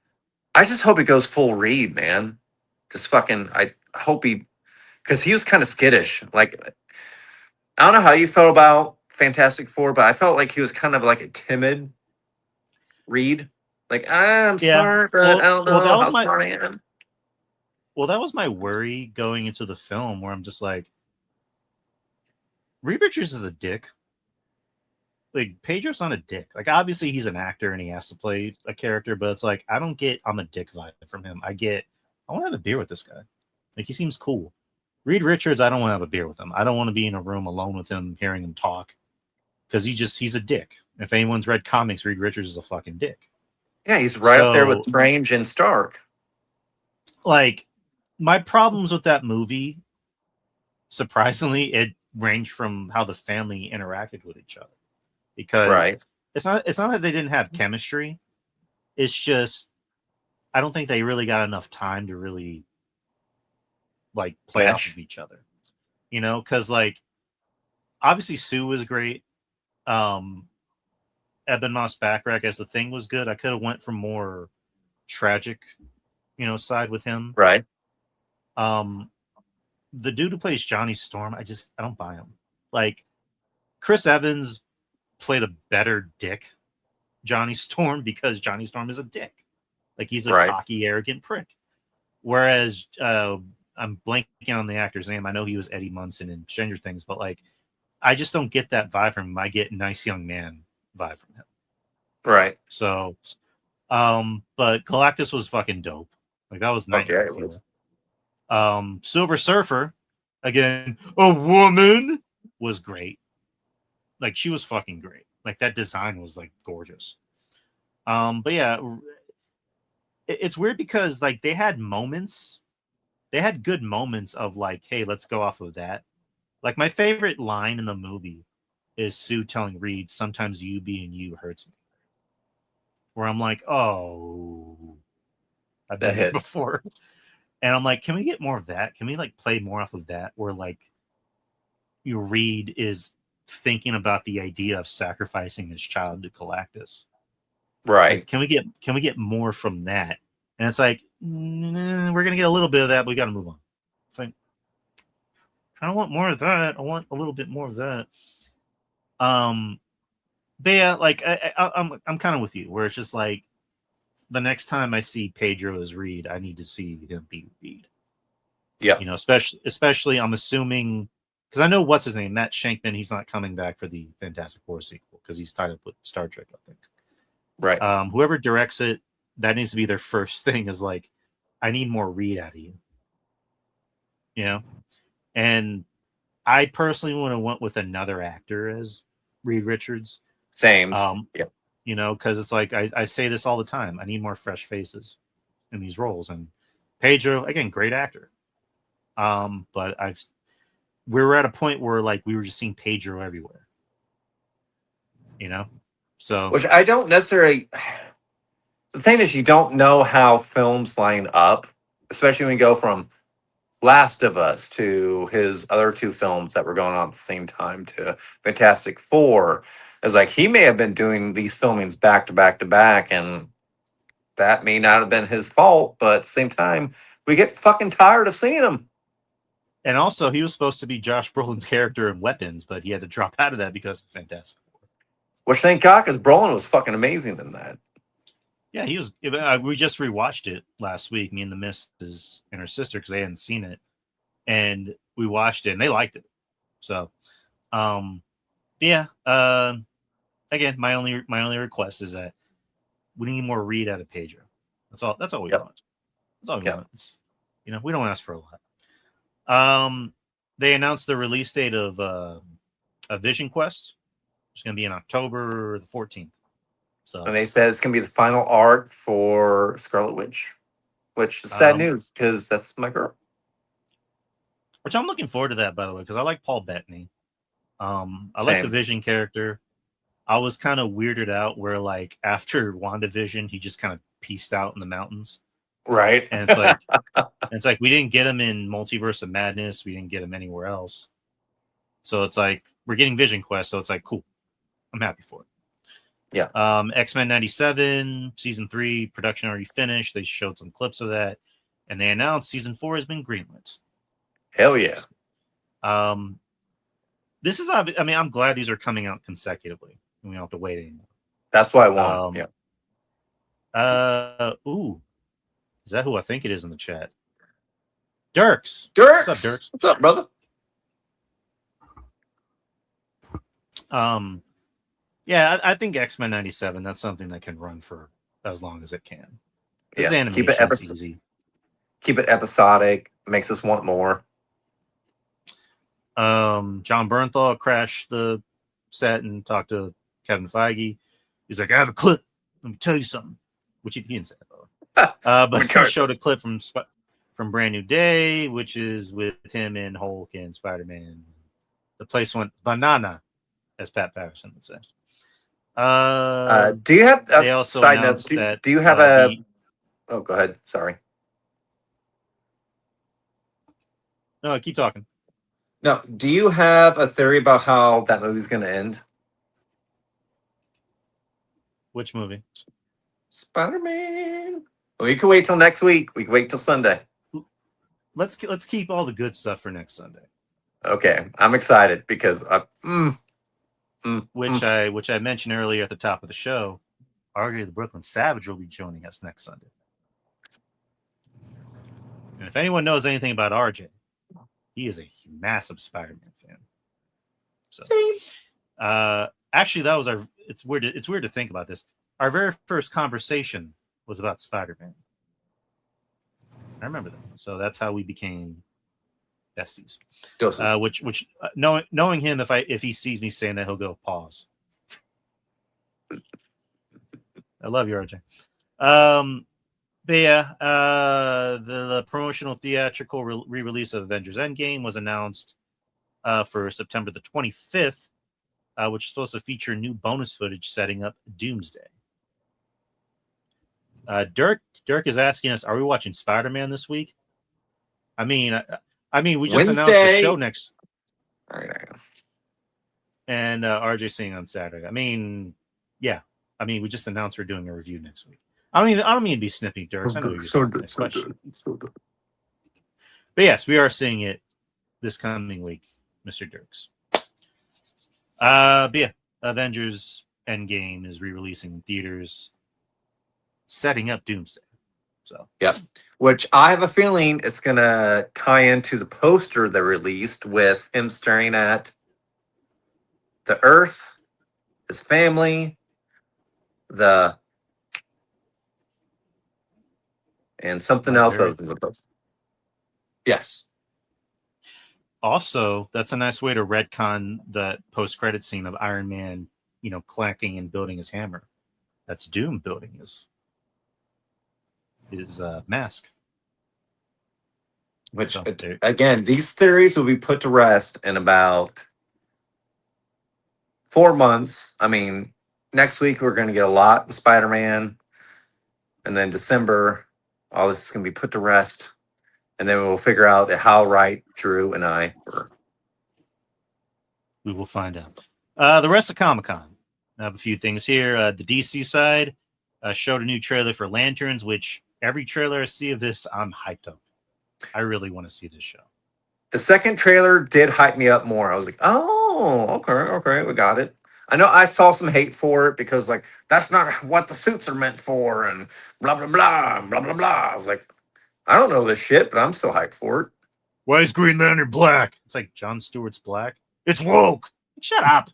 [SPEAKER 2] I just hope he goes full Reed, man. Just fucking, I hope he, because he was kind of skittish. Like, I don't know how you felt about Fantastic Four, but I felt like he was kind of like a timid Reed. Like, I'm
[SPEAKER 1] Yeah.
[SPEAKER 2] smart, but I don't
[SPEAKER 1] Well,
[SPEAKER 2] know how smart I am.
[SPEAKER 1] well, that was my worry going into the film, where I'm just like, Reed Richards is a dick. Like Pedro's not a dick. Like obviously he's an actor and he has to play a character, but it's like I don't get I'm a dick vibe from him. I want to have a beer with this guy. Like he seems cool. Reed Richards, I don't want to have a beer with him. I don't want to be in a room alone with him, hearing him talk, because he's a dick. If anyone's read comics, Reed Richards is a fucking dick.
[SPEAKER 2] Yeah, he's right up there with
[SPEAKER 1] So
[SPEAKER 2] Strange and Stark.
[SPEAKER 1] like my problems with that movie, surprisingly, it ranged from how the family interacted with each other. Because
[SPEAKER 2] Right.
[SPEAKER 1] it's not that they didn't have chemistry. It's just I don't think they really got enough time to really like play off of each other. You know, because like obviously Sue was great. Eben Moss Backrack as the Thing was good. I could have went for more tragic, side with him.
[SPEAKER 2] Right.
[SPEAKER 1] Um, the dude who plays Johnny Storm, I don't buy him. Like Chris Evans played a better dick Johnny Storm because Johnny Storm is a dick. Like he's a cocky, arrogant prick. Whereas I'm blanking on the actor's name. I know he was Eddie Munson in Stranger Things, but like I just don't get that vibe from him. I get nice young man vibe from him.
[SPEAKER 2] Right.
[SPEAKER 1] So, but Galactus was fucking dope. Like that was nightmare fuel. Silver Surfer, again, a woman, was great. Like she was fucking great. Like that design was like gorgeous. But yeah, it's weird because like they had good moments of like, hey, let's go off of that. Like my favorite line in the movie is Sue telling Reed, "Sometimes you being you hurts me." Where I'm like, oh, I've been there before. And I'm like, can we get more of that? Can we like play more off of that? Where like Reed is thinking about the idea of sacrificing his child to Galactus.
[SPEAKER 2] Right.
[SPEAKER 1] Like, can we get more from that? And it's like, we're gonna get a little bit of that, but we gotta move on. It's like I don't want more of that. I want a little bit more of that. But yeah, like I'm kind of with you, where it's just like the next time I see Pedro as Reed, I need to see him be Reed.
[SPEAKER 2] Yeah.
[SPEAKER 1] Especially I'm assuming, because I know what's his name, Matt Shankman. He's not coming back for the Fantastic Four sequel because he's tied up with Star Trek, I think.
[SPEAKER 2] Right.
[SPEAKER 1] Whoever directs it, that needs to be their first thing. Is like, I need more Reed out of you. And I personally would have went with another actor as Reed Richards.
[SPEAKER 2] Same. Yeah.
[SPEAKER 1] because it's like I say this all the time. I need more fresh faces in these roles, and Pedro, again, great actor. But we were at a point where like we were just seeing Pedro everywhere, So,
[SPEAKER 2] which I don't necessarily. The thing is, you don't know how films line up, especially when you go from Last of Us to his other two films that were going on at the same time to Fantastic Four. It's like he may have been doing these filmings back to back to back, and that may not have been his fault, but at the same time, we get fucking tired of seeing him.
[SPEAKER 1] And also, he was supposed to be Josh Brolin's character in Weapons, but he had to drop out of that because of Fantastic Four.
[SPEAKER 2] Which, thank God, because Brolin was fucking amazing in that.
[SPEAKER 1] Yeah, he was. We just rewatched it last week, me and the missus and her sister, because they hadn't seen it, and we watched it, and they liked it. So, yeah. Again, my only request is that we need more Reed out of Pedro. That's all we want. That's all we want. It's, we don't ask for a lot. They announced the release date of a Vision Quest. It's going to be in October the 14th. So,
[SPEAKER 2] and they said it's going to be the final art for Scarlet Witch, which is sad news because that's my girl.
[SPEAKER 1] Which I'm looking forward to that, by the way, because I like Paul Bettany. I like the Vision character. I was kind of weirded out where, like, after WandaVision, he just kind of pieced out in the mountains.
[SPEAKER 2] Right.
[SPEAKER 1] And it's like we didn't get him in Multiverse of Madness. We didn't get him anywhere else. So it's like we're getting Vision Quest. So it's like, cool. I'm happy for it.
[SPEAKER 2] Yeah.
[SPEAKER 1] X-Men 97 season 3 production already finished. They showed some clips of that, and they announced season 4 has been greenlit.
[SPEAKER 2] Hell yeah.
[SPEAKER 1] This is, I mean, I'm glad these are coming out consecutively. We don't have to wait anymore.
[SPEAKER 2] That's what I want.
[SPEAKER 1] Ooh, is that who I think it is in the chat? Dirks.
[SPEAKER 2] What's
[SPEAKER 1] up, Dirks?
[SPEAKER 2] What's up, brother?
[SPEAKER 1] Yeah, I think X-Men 97. That's something that can run for as long as it can. This
[SPEAKER 2] keep it
[SPEAKER 1] easy.
[SPEAKER 2] Keep it episodic. Makes us want more.
[SPEAKER 1] John Bernthal crashed the set and talked to Kevin Feige. He's like, I have a clip. Let me tell you something. Which he didn't say, but he showed a clip from Brand New Day, which is with him and Hulk and Spider-Man. The place went banana, as Pat Patterson would say.
[SPEAKER 2] Do you have
[SPEAKER 1] they also
[SPEAKER 2] side
[SPEAKER 1] announced
[SPEAKER 2] note?
[SPEAKER 1] that
[SPEAKER 2] Do you have a? Oh, go ahead. Sorry.
[SPEAKER 1] No, keep talking.
[SPEAKER 2] No, do you have a theory about how that movie's going to end?
[SPEAKER 1] Which movie?
[SPEAKER 2] Spider-Man. Well, you can wait till next week. We can wait till Sunday.
[SPEAKER 1] Let's keep all the good stuff for next Sunday.
[SPEAKER 2] Okay, I'm excited because
[SPEAKER 1] which I mentioned earlier at the top of the show. RJ the Brooklyn Savage will be joining us next Sunday. And if anyone knows anything about RJ, he is a massive Spider-Man fan. So, actually, that was our. It's weird to think about this. Our very first conversation was about Spider-Man. I remember that. So that's how we became besties. Which knowing him, if he sees me saying that, he'll go pause. I love you, RJ. But yeah, the promotional theatrical re-release of Avengers Endgame was announced for September the 25th, which is supposed to feature new bonus footage setting up Doomsday. Dirk is asking us, are we watching Spider-Man this week? I mean, we just announced the show next.
[SPEAKER 2] All right.
[SPEAKER 1] And RJ saying on Saturday. I mean, yeah. I mean, we just announced we're doing a review next week. I don't mean to be snippy, Dirk. I know you're
[SPEAKER 2] so good.
[SPEAKER 1] But yes, we are seeing it this coming week, Mr. Dirks. But yeah, Avengers Endgame is re-releasing in theaters, setting up Doomsday. So
[SPEAKER 2] yep. Which I have a feeling it's gonna tie into the poster they released with him staring at the Earth, his family, and something else other than the poster. Yes.
[SPEAKER 1] Also, that's a nice way to retcon the post-credit scene of Iron Man, clacking and building his hammer. that's Doom building his mask.
[SPEAKER 2] Which,
[SPEAKER 1] So,
[SPEAKER 2] again, these theories will be put to rest in about 4 months. I mean, next week we're going to get a lot with Spider-Man. And then December, all this is going to be put to rest. And then we'll figure out how right Drew and I were.
[SPEAKER 1] We will find out. The rest of Comic-Con. I have a few things here. The DC side showed a new trailer for Lanterns, which every trailer I see of this, I'm hyped up. I really want to see this show.
[SPEAKER 2] The second trailer did hype me up more. I was like, oh, okay, we got it. I know I saw some hate for it because, like, that's not what the suits are meant for, and blah, blah, blah, blah, blah, blah. I was like, I don't know this shit, but I'm still hyped for it.
[SPEAKER 1] Why is Green Lantern black? It's like Jon Stewart's black. It's woke. Shut up.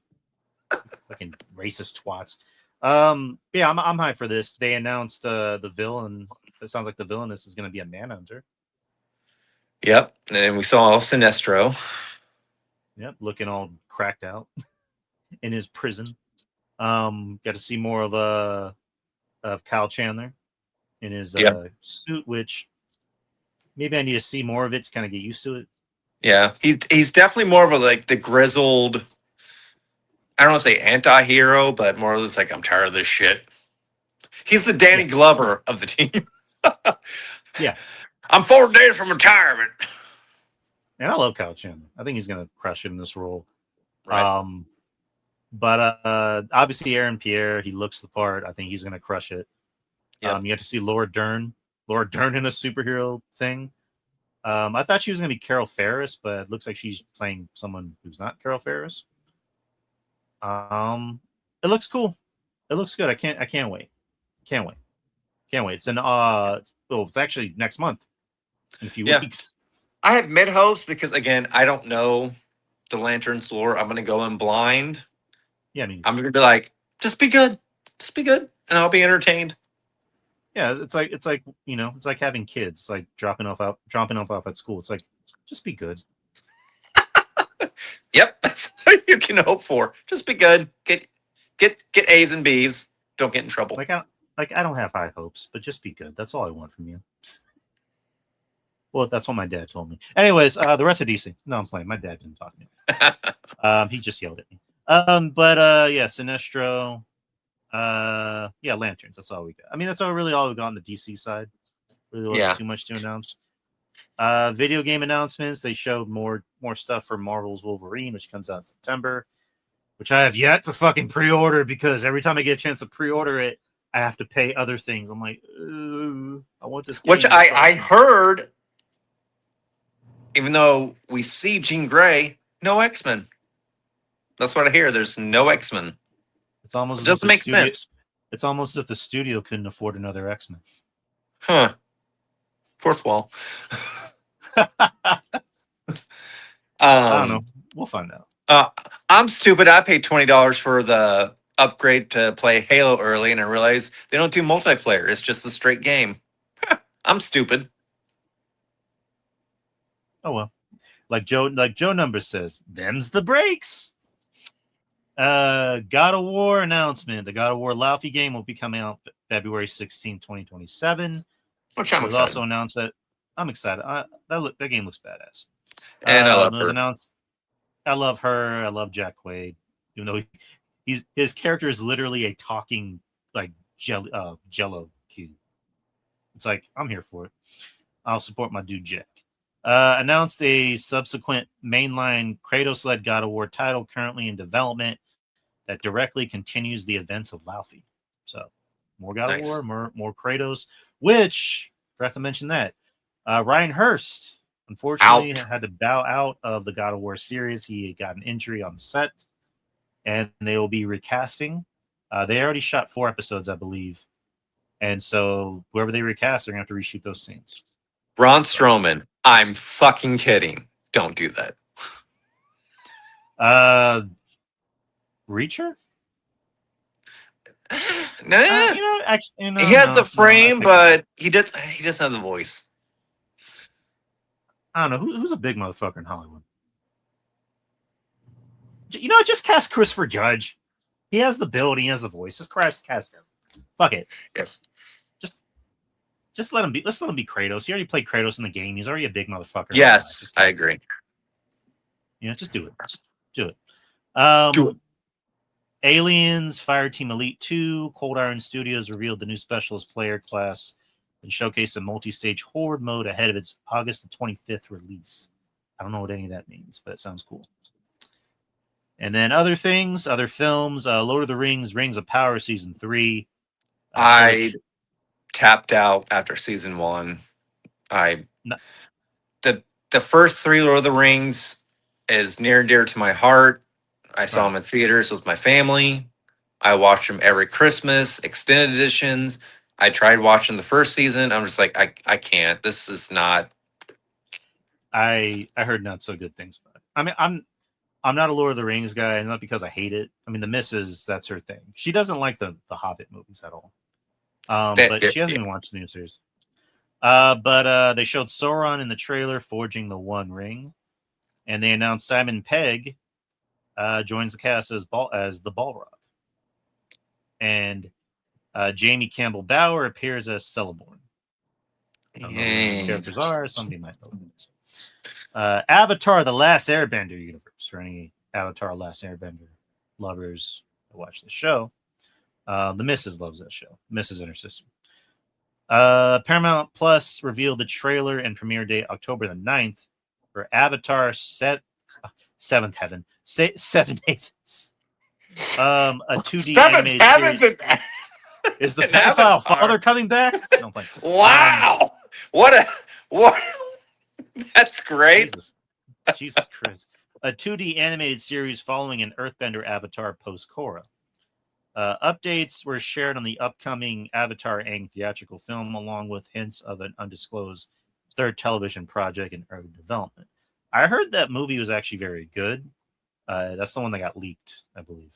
[SPEAKER 1] Fucking racist twats. Yeah, I'm hyped for this. They announced the villain. It sounds like the villainess is going to be a Manhunter.
[SPEAKER 2] Yep, and we saw Sinestro.
[SPEAKER 1] Yep, looking all cracked out in his prison. Got to see more of Kyle Chandler in his suit, which maybe I need to see more of it to kind of get used to it.
[SPEAKER 2] Yeah, he's definitely more of the grizzled. I don't want to say anti-hero, but more or less like, I'm tired of this shit. He's the Danny Glover of the team.
[SPEAKER 1] Yeah.
[SPEAKER 2] I'm 4 days from retirement.
[SPEAKER 1] And I love Kyle Chandler. I think he's going to crush it in this role.
[SPEAKER 2] Right.
[SPEAKER 1] But obviously Aaron Pierre, he looks the part. I think he's going to crush it. Yep. You have to see Laura Dern in a superhero thing. I thought she was going to be Carol Ferris, but it looks like she's playing someone who's not Carol Ferris. It looks cool. It looks good. I can't wait. Can't wait. It's it's actually next month in a few weeks.
[SPEAKER 2] I have mid-hopes because, again, I don't know the Lantern's lore. I'm going to go in blind.
[SPEAKER 1] Yeah, I mean,
[SPEAKER 2] I'm going to be like, just be good, and I'll be entertained.
[SPEAKER 1] Yeah, it's like it's like having kids. It's like dropping off at school. It's like, just be good.
[SPEAKER 2] Yep, that's what you can hope for. Just be good. Get A's and B's. Don't get in trouble.
[SPEAKER 1] I don't have high hopes, but just be good. That's all I want from you. Well, that's what my dad told me. Anyways, the rest of DC. No, I'm playing. My dad didn't talk to me. He just yelled at me. Sinestro. Lanterns. That's all we got. I mean, that's really all we got on the DC side. Really wasn't too much to announce. Video game announcements. They showed more stuff for Marvel's Wolverine, which comes out in September, which I have yet to fucking pre-order because every time I get a chance to pre-order it, I have to pay other things. I'm like, I want this game.
[SPEAKER 2] Which I heard, even though we see Jean Grey, no X-Men. That's what I hear. There's no X-Men.
[SPEAKER 1] It's almost
[SPEAKER 2] it doesn't make sense.
[SPEAKER 1] It's almost as if the studio couldn't afford another X-Men.
[SPEAKER 2] Huh. Fourth wall.
[SPEAKER 1] I don't know. We'll find out.
[SPEAKER 2] I'm stupid. I paid $20 for the upgrade to play Halo early, and I realized they don't do multiplayer. It's just a straight game. I'm stupid.
[SPEAKER 1] Oh well. Like Joe Numbers says, them's the breaks. God of War announcement. The God of War Laufey game will be coming out February 16, 2027.
[SPEAKER 2] Which I'm
[SPEAKER 1] excited. Also announced that I'm excited. That game looks badass.
[SPEAKER 2] And I love her.
[SPEAKER 1] Announced. I love her. I love Jack Quaid. Even though his character is literally a talking like Jello cube. It's like, I'm here for it. I'll support my dude Jack. Announced a subsequent mainline Kratos-led God of War title currently in development that directly continues the events of Laufey. So more God of War, more Kratos, which, forgot to mention that, Ryan Hurst, unfortunately, had to bow out of the God of War series. He got an injury on the set, and they will be recasting. They already shot 4 episodes, I believe. And so whoever they recast, they're going to have to reshoot those scenes.
[SPEAKER 2] Braun Strowman. I'm fucking kidding. Don't do that.
[SPEAKER 1] Reacher?
[SPEAKER 2] Nah. He has the frame, but he doesn't have the voice.
[SPEAKER 1] I don't know. Who's a big motherfucker in Hollywood? Just cast Christopher Judge. He has the build. He has the voice. Just cast him. Fuck it.
[SPEAKER 2] Yes.
[SPEAKER 1] Just let him be. Let's let him be Kratos. He already played Kratos in the game. He's already a big motherfucker.
[SPEAKER 2] Yes, I agree.
[SPEAKER 1] Just do it. Do it.
[SPEAKER 2] Do it.
[SPEAKER 1] Aliens, Fireteam Elite 2, Cold Iron Studios revealed the new specialist player class and showcased a multi-stage horde mode ahead of its August 25th release. I don't know what any of that means, but it sounds cool. And then other things, other films, Lord of the Rings, Rings of Power Season 3.
[SPEAKER 2] I tapped out after Season 1. The first 3 Lord of the Rings is near and dear to my heart. I saw them in theaters with my family. I watched them every Christmas, extended editions. I tried watching the first season. I'm just like, I can't. This is not.
[SPEAKER 1] I heard not so good things about it. I mean, I'm not a Lord of the Rings guy, not because I hate it. I mean, the missus, that's her thing. She doesn't like the Hobbit movies at all. But she hasn't even watched the new series. But they showed Sauron in the trailer, forging the One Ring, and they announced Simon Pegg joins the cast as the Balrog, and Jamie Campbell Bower appears as Celeborn. I don't know who those characters are. Somebody might know who it is. Avatar: The Last Airbender universe. For any Avatar: Last Airbender lovers who watch the show, the Mrs. loves that show. Mrs. and her sister. Paramount Plus revealed the trailer and premiere date October the 9th for Avatar Seventh Heaven. Seven Heavens. A 2D animated series. Is the pedophile father coming back? No,
[SPEAKER 2] wow. What? That's great.
[SPEAKER 1] Jesus Christ. A 2D animated series following an Earthbender Avatar post-Korra. Updates were shared on the upcoming Avatar Aang theatrical film, along with hints of an undisclosed third television project in early development. I heard that movie was actually very good. That's the one that got leaked, I believe.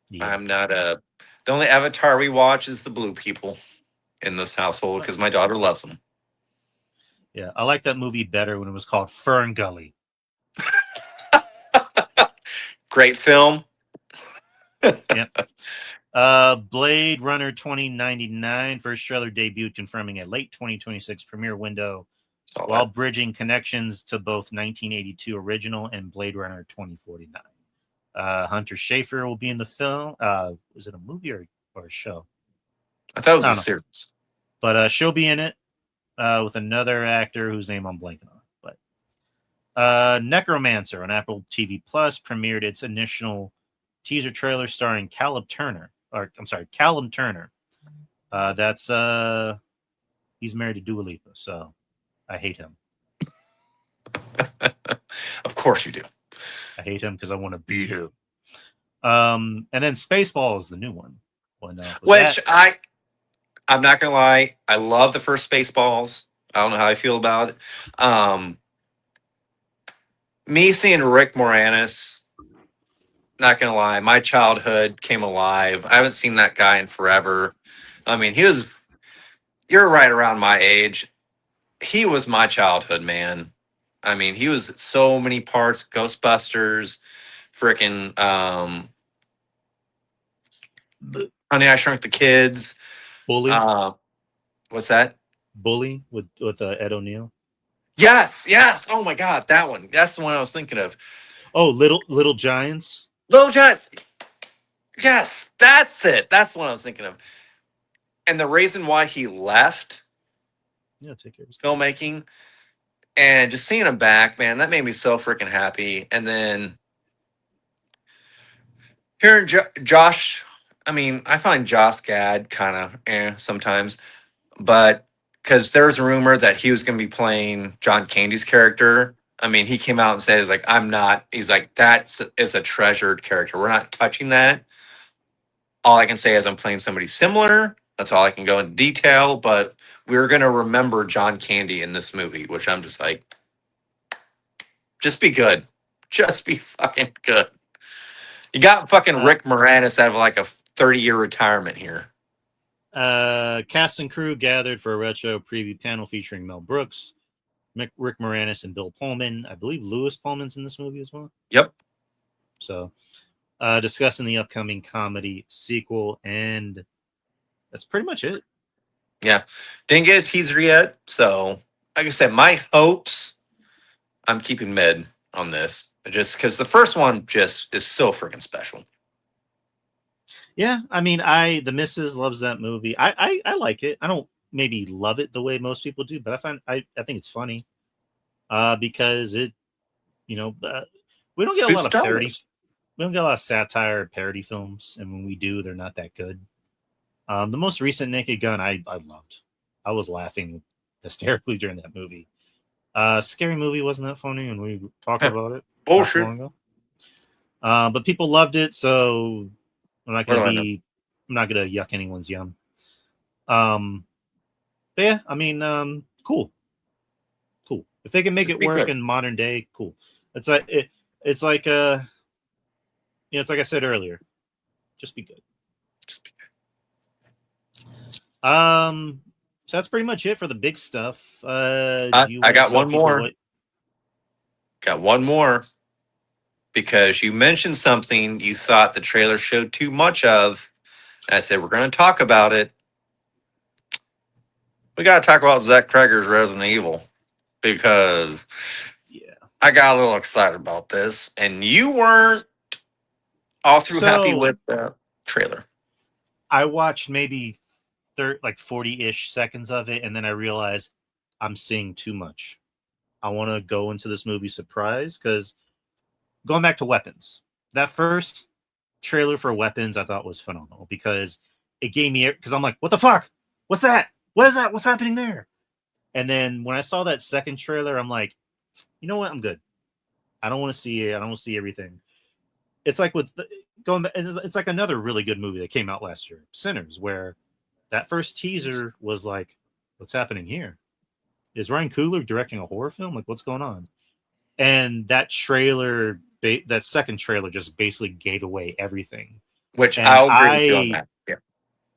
[SPEAKER 2] Yeah. I'm not the only Avatar we watch is the blue people in this household because my daughter loves them.
[SPEAKER 1] Yeah, I like that movie better when it was called Fern Gully.
[SPEAKER 2] Great film.
[SPEAKER 1] Yep. Blade Runner 2099 first trailer debuted, confirming a late 2026 premiere window while bridging connections to both 1982 original and Blade Runner 2049. Hunter Schafer will be in the film. Is it a movie or a show?
[SPEAKER 2] I thought it was a series.
[SPEAKER 1] But she'll be in it with another actor whose name I'm blanking on. But Necromancer on Apple TV Plus premiered its initial teaser trailer starring Callum Turner. That's he's married to Dua Lipa, so I hate him.
[SPEAKER 2] Of course you do.
[SPEAKER 1] I hate him because I want to beat him. And then Spaceballs, the new one.
[SPEAKER 2] Which I'm not gonna lie, I love the first Spaceballs. I don't know how I feel about it. Me seeing Rick Moranis, not gonna lie, my childhood came alive. I haven't seen that guy in forever. I mean, you're right around my age. He was my childhood, man. I mean, he was so many parts. Ghostbusters, freaking Honey, I Shrunk the Kids.
[SPEAKER 1] Bully.
[SPEAKER 2] What's that?
[SPEAKER 1] Bully with Ed O'Neill.
[SPEAKER 2] Yes. Oh my God, that one. That's the one I was thinking of.
[SPEAKER 1] Oh, Little Giants.
[SPEAKER 2] Little Giants. Yes, that's it. That's the one I was thinking of. And the reason why he left
[SPEAKER 1] take care of
[SPEAKER 2] filmmaking and just seeing him back, man, that made me so freaking happy. And then hearing Josh, I mean, I find Josh Gad kind of sometimes, but because there's a rumor that he was going to be playing John Candy's character. I mean, he came out and said, he's like, that is a treasured character. We're not touching that. All I can say is I'm playing somebody similar. That's all I can go into detail, but we're going to remember John Candy in this movie, which I'm just like, just be good. Just be fucking good. You got fucking Rick Moranis out of like a 30-year retirement here.
[SPEAKER 1] Cast and crew gathered for a retro preview panel featuring Mel Brooks, Rick Moranis, and Bill Pullman. I believe Lewis Pullman's in this movie as well.
[SPEAKER 2] Yep.
[SPEAKER 1] So discussing the upcoming comedy sequel, and that's pretty much it.
[SPEAKER 2] Yeah. Didn't get a teaser yet. So, like I said, my hopes, I'm keeping mid on this just because the first one just is so freaking special.
[SPEAKER 1] Yeah, I mean, the missus loves that movie. I like it. I don't maybe love it the way most people do, but I think it's funny. Because it, you know, we don't get a lot of parody. We don't get a lot of satire or parody films, and when we do, they're not that good. The most recent Naked Gun, I loved. I was laughing hysterically during that movie. Scary Movie wasn't that funny, and we talked about it not so long ago. But people loved it, so I'm not gonna yuck anyone's yum. But yeah, I mean, cool. If they can make it work in modern day, cool. It's like it's like it's like I said earlier, just be good. So that's pretty much it for the big stuff.
[SPEAKER 2] I got one more. Got one more. Because you mentioned something you thought the trailer showed too much of. And I said, we're going to talk about it. We got to talk about Zach Cregger's Resident Evil. Because I got a little excited about this. And you weren't all through happy with the trailer.
[SPEAKER 1] I watched maybe 40-ish seconds of it. And then I realized I'm seeing too much. I want to go into this movie surprised because going back to Weapons, that first trailer for Weapons I thought was phenomenal because it gave me, because I'm like, what the fuck? What's that? What is that? What's happening there? And then when I saw that second trailer, I'm like, you know what? I'm good. I don't want to see it. I don't want to see everything. It's like it's like another really good movie that came out last year, Sinners, where that first teaser was like, what's happening here? Is Ryan Coogler directing a horror film? Like, what's going on? And that trailer, that second trailer, just basically gave away everything.
[SPEAKER 2] Which I'll agree with you on that. Yeah.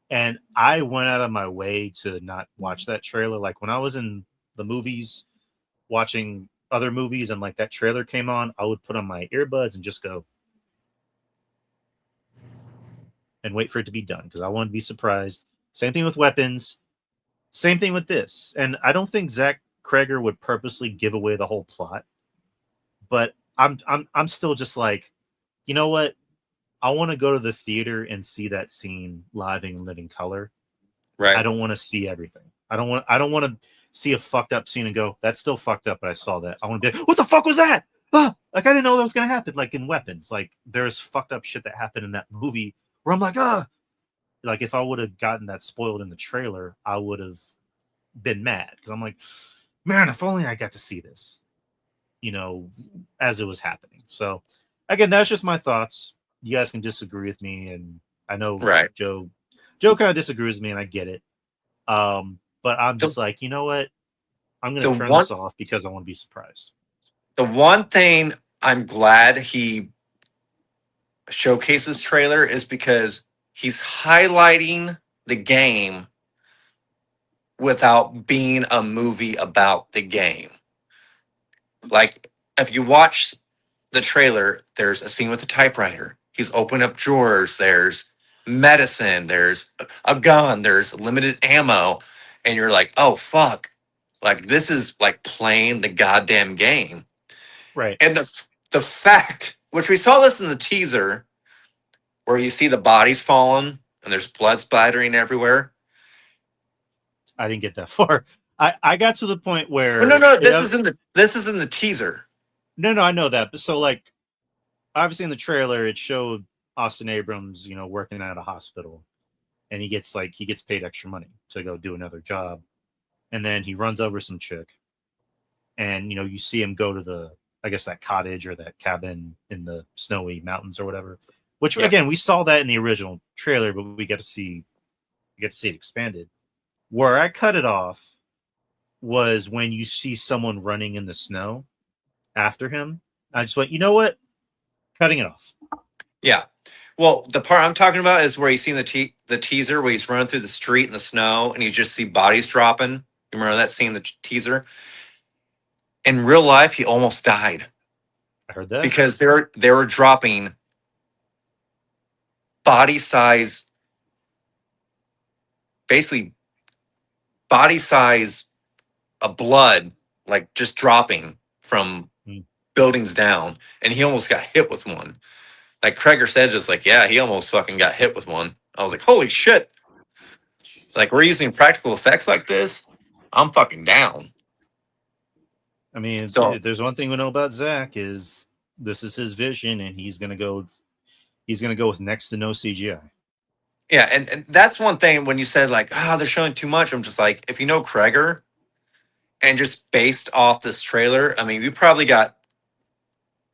[SPEAKER 1] And I went out of my way to not watch that trailer. Like when I was in the movies, watching other movies, and like that trailer came on, I would put on my earbuds and just go and wait for it to be done because I wanted to be surprised. Same thing with Weapons. Same thing with this. And I don't think Zach Cregger would purposely give away the whole plot. But I'm still just like, you know what? I want to go to the theater and see that scene live in living color.
[SPEAKER 2] Right.
[SPEAKER 1] I don't want to see everything. I don't want to see a fucked up scene and go, that's still fucked up, but I saw that. I want to be like, what the fuck was that? Like I didn't know that was gonna happen. Like in Weapons, like there's fucked up shit that happened in that movie where I'm like, like if I would have gotten that spoiled in the trailer, I would have been mad because I'm like, man, if only I got to see this, as it was happening. So again, that's just my thoughts. You guys can disagree with me, and I know Joe kind of disagrees with me, and I get it. But I'm just like, you know what? I'm going to turn this off because I want to be surprised.
[SPEAKER 2] The one thing I'm glad he showcases trailer is because he's highlighting the game without being a movie about the game. Like if you watch the trailer, there's a scene with a typewriter. He's opening up drawers. There's medicine. There's a gun. There's limited ammo. And you're like, oh, fuck. Like, this is like playing the goddamn game.
[SPEAKER 1] Right.
[SPEAKER 2] And the fact, which we saw this in the teaser, where you see the bodies falling and there's blood splattering everywhere.
[SPEAKER 1] I didn't get that far. I got to the point where
[SPEAKER 2] no, this is in the teaser.
[SPEAKER 1] No, I know that. But so like obviously in the trailer it showed Austin Abrams, working at a hospital, and he gets paid extra money to go do another job. And then he runs over some chick, and you see him go to that cottage or that cabin in the snowy mountains or whatever. Which again, we saw that in the original trailer, but we get to see it expanded. Where I cut it off was when you see someone running in the snow after him. I just went, you know what? Cutting it off.
[SPEAKER 2] Yeah. Well, the part I'm talking about is where you see the teaser where he's running through the street in the snow and you just see bodies dropping. You remember that scene in the teaser? In real life, he almost died.
[SPEAKER 1] I heard that.
[SPEAKER 2] Because they were dropping body size, basically body size of blood, like just dropping from buildings down, and he almost got hit with one. Like Kreger said, just like, yeah, he almost fucking got hit with one. I was like, holy shit. Like, we're using practical effects like this? I'm fucking down.
[SPEAKER 1] I mean,
[SPEAKER 2] So
[SPEAKER 1] there's one thing we know about Zach is this is his vision, and he's gonna go with next to no CGI.
[SPEAKER 2] yeah, and that's one thing when you said like, they're showing too much. I'm just like, if you know Kreger, and just based off this trailer, I mean, we probably got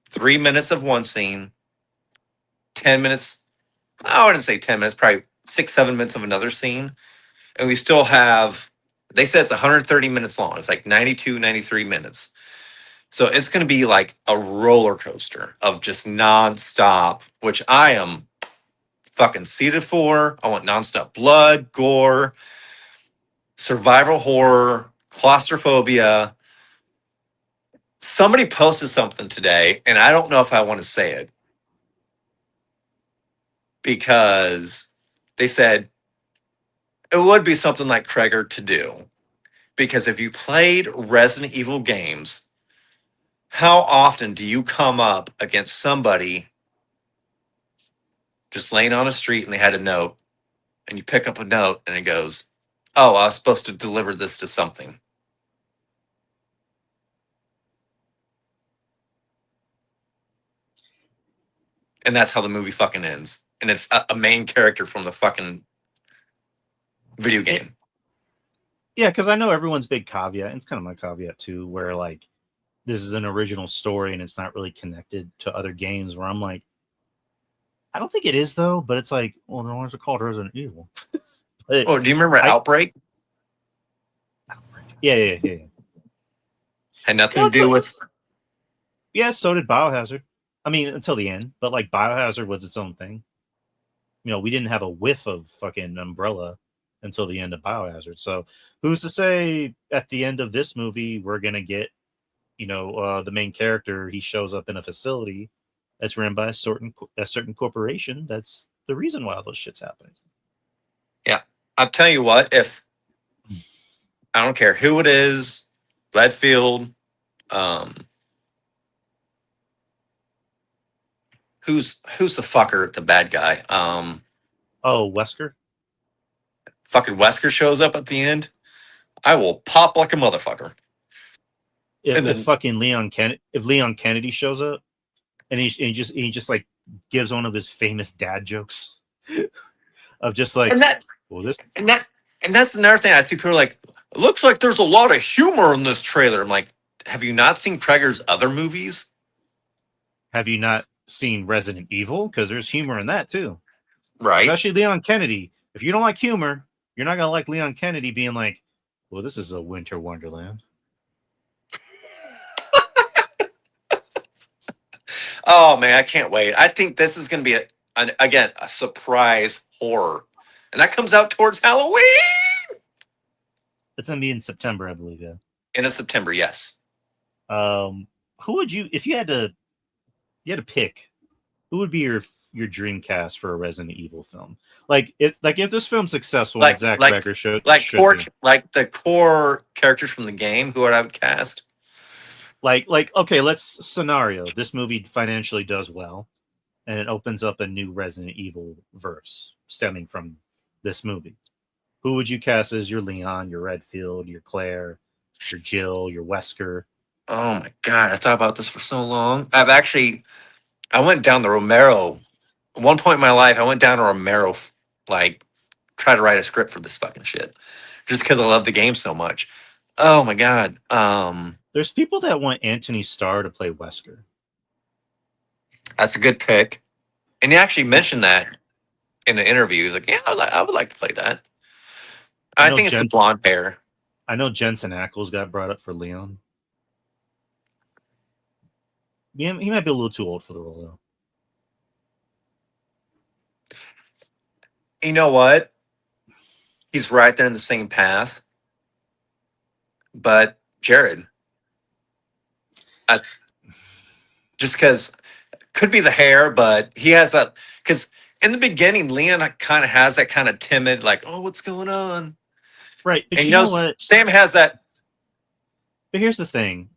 [SPEAKER 2] 3 minutes of one scene, 10 minutes. I wouldn't say 10 minutes, probably 6, 7 minutes of another scene. And we still have, they said it's 130 minutes long. It's like 92, 93 minutes. So it's going to be like a roller coaster of just nonstop, which I am fucking seated for. I want nonstop blood, gore, survival horror, claustrophobia. Somebody posted something today, and I don't know if I want to say it because they said it would be something like Kreger to do. Because if you played Resident Evil games, how often do you come up against somebody just laying on a street and they had a note, and you pick up a note and it goes, oh, I was supposed to deliver this to something. And that's how the movie fucking ends. And it's a main character from the fucking video game.
[SPEAKER 1] Yeah, because I know everyone's big caveat, and it's kind of my caveat too, where like this is an original story and it's not really connected to other games, where I'm like, I don't think it is though, but it's like, well, the ones are called Resident Evil.
[SPEAKER 2] Oh, do you remember Outbreak?
[SPEAKER 1] Yeah.
[SPEAKER 2] Had nothing to do with.
[SPEAKER 1] Yeah, so did Biohazard. I mean, until the end, but like Biohazard was its own thing. You know, we didn't have a whiff of fucking Umbrella until the end of Biohazard. So who's to say at the end of this movie we're gonna get, the main character, he shows up in a facility that's ran by a certain corporation. That's the reason why all those shit's happening.
[SPEAKER 2] Yeah, I'll tell you what. If I don't care who it is, Redfield, who's the fucker, the bad guy?
[SPEAKER 1] Wesker.
[SPEAKER 2] Fucking Wesker shows up at the end. I will pop like a motherfucker.
[SPEAKER 1] If fucking Leon Kennedy shows up, and he just like gives one of his famous dad jokes of just like,
[SPEAKER 2] and that's another thing. I see people like, it looks like there's a lot of humor in this trailer. I'm like, have you not seen Kreger's other movies?
[SPEAKER 1] Have you not seen Resident Evil? Because there's humor in that too,
[SPEAKER 2] right?
[SPEAKER 1] Especially Leon Kennedy. If you don't like humor, you're not gonna like Leon Kennedy being like, well, this is a winter wonderland.
[SPEAKER 2] Oh man, I can't wait. I think this is going to be a surprise horror, and that comes out towards Halloween.
[SPEAKER 1] It's going to be in September, I believe. Yeah,
[SPEAKER 2] in September, yes.
[SPEAKER 1] Who would you, if you had to pick, who would be your dream cast for a Resident Evil film? Like if this film's successful,
[SPEAKER 2] like
[SPEAKER 1] Zach Kreger showed,
[SPEAKER 2] like the core characters from the game, who would I would cast?
[SPEAKER 1] Like okay, let's scenario this movie financially does well, and it opens up a new Resident Evil verse stemming from this movie. Who would you cast as your Leon, your Redfield, your Claire, your Jill, your Wesker?
[SPEAKER 2] Oh my god, I thought about this for so long. I went down the Romero. At one point in my life, I went down to Romero, like, try to write a script for this fucking shit, just because I love the game so much. Oh my god.
[SPEAKER 1] There's people that want Anthony Starr to play Wesker.
[SPEAKER 2] That's a good pick, and he actually mentioned that in the interview. He's like, "Yeah, I would like to play that." I think it's the blonde hair.
[SPEAKER 1] I know Jensen Ackles got brought up for Leon. He might be a little too old for the role, though.
[SPEAKER 2] You know what? He's right there in the same path. But Jared, just because could be the hair, but he has that, because in the beginning, Leon kind of has that kind of timid, like, "Oh, what's going on?"
[SPEAKER 1] Right, but
[SPEAKER 2] And
[SPEAKER 1] you know what?
[SPEAKER 2] Sam has that.
[SPEAKER 1] But here's the thing.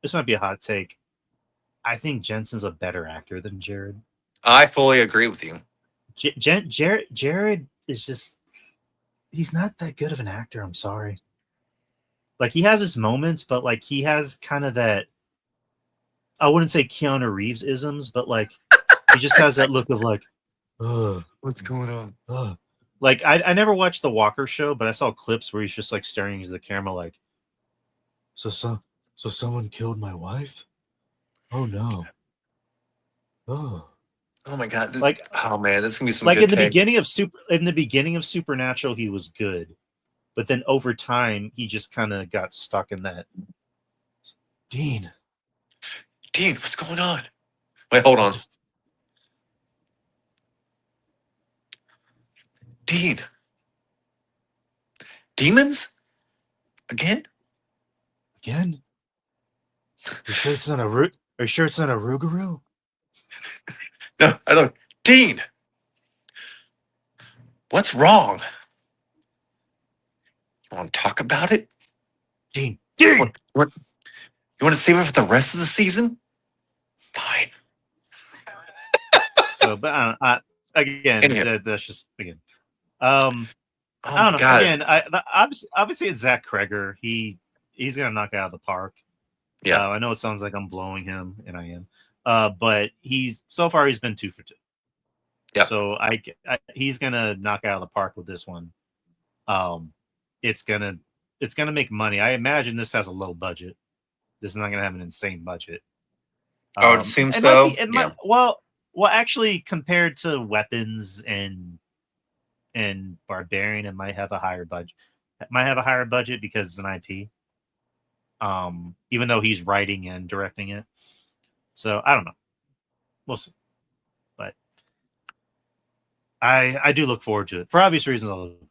[SPEAKER 1] This might be a hot take. I think Jensen's a better actor than Jared.
[SPEAKER 2] I fully agree with you.
[SPEAKER 1] Jared is just, he's not that good of an actor. I'm sorry. Like, he has his moments, but like he has kind of that, I wouldn't say Keanu Reeves isms, but like he just has that look of like,
[SPEAKER 2] What's going on?
[SPEAKER 1] Like I never watched the Walker show, but I saw clips where he's just like staring into the camera like, so someone killed my wife? Oh no. Oh
[SPEAKER 2] my god!
[SPEAKER 1] Like,
[SPEAKER 2] oh man, this is gonna be some
[SPEAKER 1] like
[SPEAKER 2] good
[SPEAKER 1] in the
[SPEAKER 2] takes.
[SPEAKER 1] beginning of Supernatural, he was good, but then over time he just kind of got stuck in that. Dean,
[SPEAKER 2] what's going on? Wait, hold on. Dean, demons again?
[SPEAKER 1] Are you sure it's not a Rougarou?
[SPEAKER 2] No, I don't. Dean, what's wrong? You want to talk about it?
[SPEAKER 1] Dean.
[SPEAKER 2] What? You want to save it for the rest of the season? Fine.
[SPEAKER 1] So, but again,
[SPEAKER 2] Anyway.
[SPEAKER 1] that's just again.
[SPEAKER 2] Oh
[SPEAKER 1] I don't know.
[SPEAKER 2] God,
[SPEAKER 1] Again, obviously it's Zach Kreger. He's gonna knock it out of the park.
[SPEAKER 2] yeah.
[SPEAKER 1] I know it sounds like I'm blowing him, and I am. But he's been 2 for 2.
[SPEAKER 2] Yeah.
[SPEAKER 1] So he's gonna knock it out of the park with this one. It's gonna make money. I imagine this has a low budget. This is not gonna have an insane budget.
[SPEAKER 2] I would assume
[SPEAKER 1] it
[SPEAKER 2] so.
[SPEAKER 1] Might, well, actually, compared to Weapons and Barbarian, it might have a higher budget. It might have a higher budget because it's an IP. Even though he's writing and directing it. So I don't know. We'll see. But I do look forward to it. For obvious reasons, I'll look